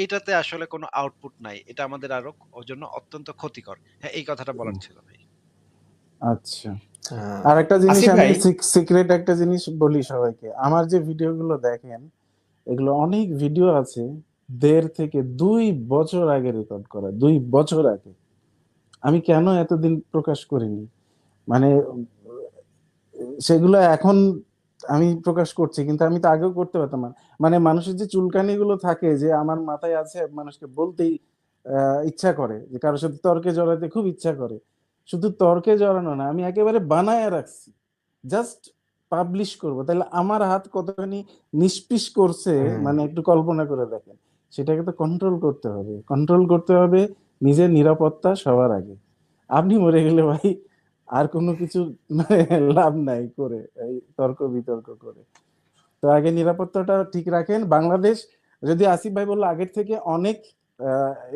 এটাতে আসলে কোনো আউটপুট নাই। এটা আমাদের আরো ওর জন্য অত্যন্ত ক্ষতিকর। হ্যাঁ, এই কথাটা বলার ছিল ভাই। আচ্ছা, আহ, আর একটা জিনিস আসিফ আমি ভাই সিক্রেট একটা জিনিস বলি সবাইকে। আমার যে ভিডিওগুলো দেখেন, এগুলো অনেক ভিডিও আছে 1.5 থেকে 2 বছর আগে রেকর্ড করা, 2 বছর আগে। আমি কেন এতদিন প্রকাশ করিনি, মানে সেগুলো এখন আমি প্রকাশ করছি, কিন্তু আমি তো আগেও করতে পারতাম না। মানে মানুষের যে চুলকানি গুলো থাকে, যে আমার মাথায় আছে, মানুষকে বলতেই ইচ্ছা করে, যে কারোর সাথে তর্কে জড়াতে খুব ইচ্ছা করে। শুধু তর্কে জড়ানো না, আমি একেবারে বানায় রাখছি, জাস্ট পাবলিশ করব। তাহলে আমার হাত কতখানি নিষ্পিস করছে, হুম, মানে একটু কল্পনা করে দেখেন। সেটাকে তো কন্ট্রোল করতে হবে, কন্ট্রোল করতে হবে। নিজের নিরাপত্তা সবার আগে। আপনি মরে গেলে ভাই আর কোনো কিছু মানে লাভ নাই করে এই তর্ক বিতর্ক করে। তো তো আগে নিরাপত্তাটা ঠিক রাখেন। বাংলাদেশ, যদি আসিফ ভাই বললো আগের থেকে অনেক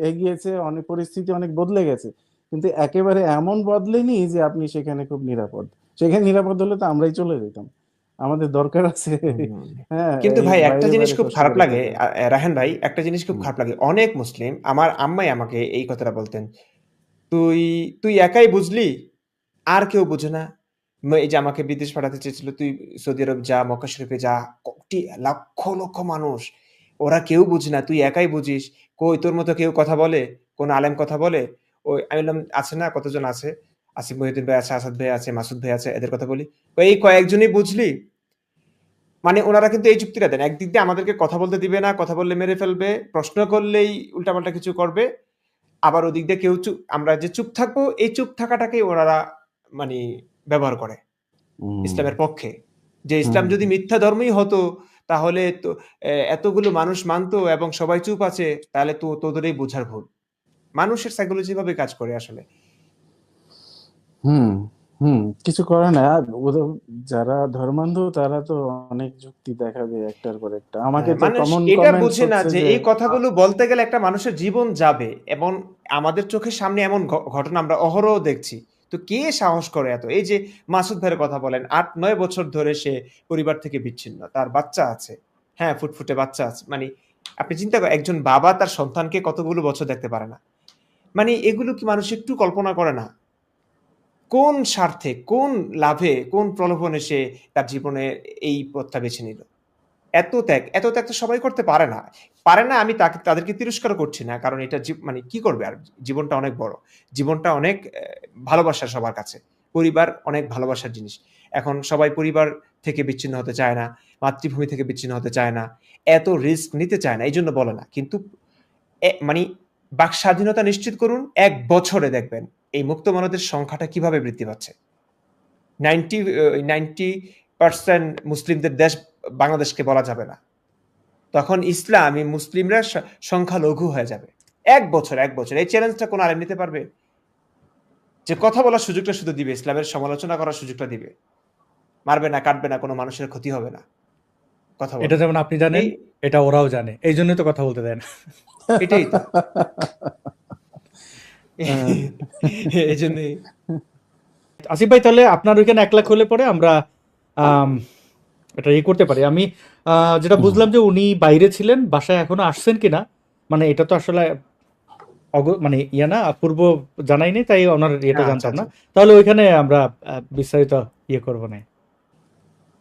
এগিয়েছে, অনেক পরিস্থিতি অনেক বদলে গেছে, কিন্তু একেবারে এমন বদলেনি যে আপনি সেখানে খুব নিরাপদ। সেখানে নিরাপদ হলে তো আমরাই চলে যেতাম। আমাদের দরকার আছে হুম। হ্যাঁ কিন্তু এই ভাই একটা বাইরে জিনিস বাইরে খুব কষ্ট খারাপ করে লাগে, থাকা। রাহেন ভাই, একটা জিনিস খুব হুম। খারাপ লাগে, অনেক মুসলিম, আমার আম্মাই আমাকে এই কথাটা বলতেন, তুই তুই একাই বুঝলি, আর কেউ বুঝে না। এই যে আমাকে বিদেশ পাঠাতে চেয়েছিল, তুই সৌদি আরব যা, মক্কা শরীফে যা, কোটি লক্ষ লক্ষ মানুষ, ওরা কেউ বুঝে না, তুই একাই বুঝিস। কই তোর মতো কেউ কথা বলে? কোন আলেম কথা বলে? ওই আমি বললাম, আছে না, কতজন আছে, আসিফ মহিউদ্দিন ভাই আছে, আসাদ ভাই আছে, মাসুদ ভাই আছে, এদের কথা বলি। কই এই কয়েকজনই বুঝলি? মানে ওনারা কিন্তু এই যুক্তিটা দেন, একদিক দিয়ে আমাদেরকে কথা বলতে দিবে না, কথা বললে মেরে ফেলবে, প্রশ্ন করলেই উল্টাপাল্টা কিছু করবে, আবার ওদিক দিয়ে কেউ চুপ, আমরা যে চুপ থাকবো, এই চুপ থাকাটাকেই ওনারা মানে ব্যবহার করে হুম। ইসলামের পক্ষে। যে হুম। ইসলাম যদি মিথ্যা ধর্মই হতো, তাহলে তো এতগুলো মানুষ মানতো এবং সবাই চুপ আছে, তাহলে তো তোদেরই বোঝার ভুল। মানুষের সাইকোলজি ভাবে কাজ করে আসলে। হুম। হুম, কিছু করে না। আর যারা ধর্মান্ধ তারা তো অনেক যুক্তি দেখাবে একটার পর একটা। আমাকে তো মানুষ কমন এটা কমেন্টস বুঝে না হচ্ছে যে যে এই কথাগুলো বলতে গেলে একটা মানুষের জীবন যাবে, এবং আমাদের চোখের সামনে এমন ঘটনা আমরা অহরহ দেখছি। তো কে সাহস করে এত? এই যে মাসুদ ভাইয়ের কথা বলেন, ৮-৯ বছর ধরে সে পরিবার থেকে বিচ্ছিন্ন, তার বাচ্চা আছে, হ্যাঁ ফুটফুটে বাচ্চা আছে। মানে আপনি চিন্তা করেন, একজন বাবা তার সন্তানকে কতগুলো বছর দেখতে পারে না। মানে এগুলো কি মানুষ একটু কল্পনা করে না? কোন স্বার্থে, কোন লাভে, কোন প্রলোভনে সে তার জীবনে এই পথটা বেছে নিল? এত ত্যাগ তো সবাই করতে পারে না। পারে না, আমি তাদেরকে তিরস্কার করছি না। কারণ এটা মানে কি করবে আর? জীবনটা অনেক বড়। জীবনটা অনেক ভালোবাসার সবার কাছে। পরিবার অনেক ভালোবাসার জিনিস। এখন সবাই পরিবার থেকে বিচ্ছিন্ন হতে চায় না। মাতৃভূমি থেকে বিচ্ছিন্ন হতে চায় না। এত রিস্ক নিতে চায় না। এইজন্য বলে না। কিন্তু মানে বাক স্বাধীনতা নিশ্চিত করুন, ১ বছরে দেখবেন এই মুক্ত মানবের সংখ্যাটা কিভাবে বৃদ্ধি পাচ্ছে। 90% মুসলিমদের দেশ বাংলাদেশকে বলা যাবে না। তখন ইসলামী মুসলিমরা সংখ্যালঘু হয়ে যাবে। ১ বছর, ১ বছর। এই চ্যালেঞ্জটা কোন আলেম নিতে পারবে? যে কথা বলার সুযোগটা শুধু দিবে, ইসলামের সমালোচনা করার সুযোগটা দিবে। মারবে না, কাটবে না, কোনো মানুষের ক্ষতি হবে না। কথা এটা বলবে। যেমন আপনি জানেন, এই এটা ওরাও জানে, এই জন্যই তো কথা বলতে দেন। এটাই তো। হ্যাঁ। এজন্যই। আসিফ ভাই, তাহলে আপনার ওইখানে ১ লাখ হলে পরে আমরা এটা করতে পারি। আমি যেটা বুঝলাম যে উনি বাইরে ছিলেন, বাসায় এখনো আসছেন কিনা, মানে এটা তো আসলে মানে না পূর্ব জানাই নেই, তাই ওনার এটা আচ্ছা, জানতাম না। আচ্ছা। তাহলে ওইখানে আমরা বিস্তারিত করবো না।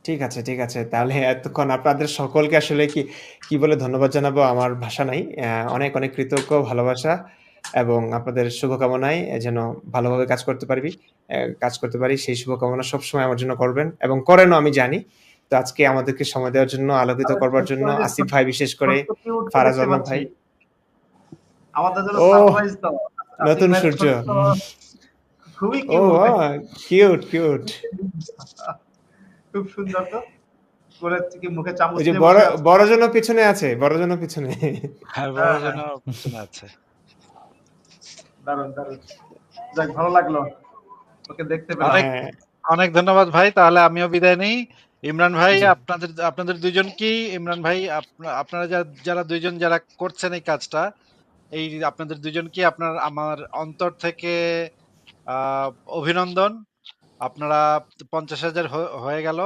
ঠিক আছে, ঠিক আছে। তাহলে এতক্ষণ আপনাদের সকলকে আসলে কি বলে ধন্যবাদ জানাবো, আমার ভাষা নাই। অনেক, অনেক কৃতজ্ঞ, ভালোবাসা, এবং আপনাদের শুভকামনায় যেন ভালোভাবে কাজ করতে পারি, সেই শুভকামনা সবসময় আমার জন্য করবেন, এবং করেনও আমি জানি। তো আজকে আমাদেরকে সময় দেওয়ার জন্য, আলোকিত আরে করবার শেষ জন্য করে যে আসিফ ভাই, বিশেষ করে ছোট্ট কিউটকে ফারাজ দেখতে আহমদ পাচ্ছি। ভাই। আমাদের জন্য ওহ! সারপ্রাইজ তো। আসিফ নতুন ভাইয়ের সূর্য। ছোট্ট, খুবই ও কিউট। Cute, cute. খুব সুন্দর তো। করে কি মুখে চামচ ওই যে নিয়ে বসে আছে। বড়জনও পিছনে আছে, বড়জনও পিছনে। হ্যাঁ, বড় হ্যাঁ, হ্যাঁ। জন পিছনে আছে। দারুণ, দারুণ। যাক, ভালো লাগলো ওকে দেখতে পেলাম। অনেক হ্যাঁ। অনেক ধন্যবাদ ভাই। তাহলে আমিও বিদায় নেই। ইমরান ভাই, আপনাদের দুইজনকেই, ইমরান ভাই, আপনারা যারা দুইজন যারা করছেন এই কাজটা, এই আপনাদের দুইজনকে আমার অন্তর থেকে আহ, অভিনন্দন। আপনারা 50,000 হয়ে গেল,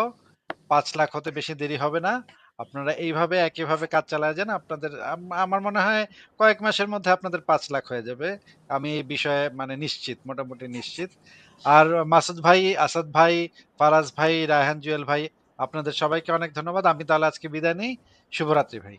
5 লাখ হতে বেশি দেরি হবে না। আপনারা এইভাবে একইভাবে কাজ চালায় যান। আপনাদের আমার মনে হয় কয়েক মাসের মধ্যে আপনাদের 5 লাখ হয়ে যাবে। আমি এই বিষয়ে মানে নিশ্চিত, মোটামুটি নিশ্চিত। আর মাসুদ ভাই, আসাদ ভাই, ফারাজ ভাই, রায়হান, জুয়েল ভাই, আপনাদের সবাইকে অনেক ধন্যবাদ। আমি তাহলে আজকে বিদায় নিই। শুভরাত্রি ভাই।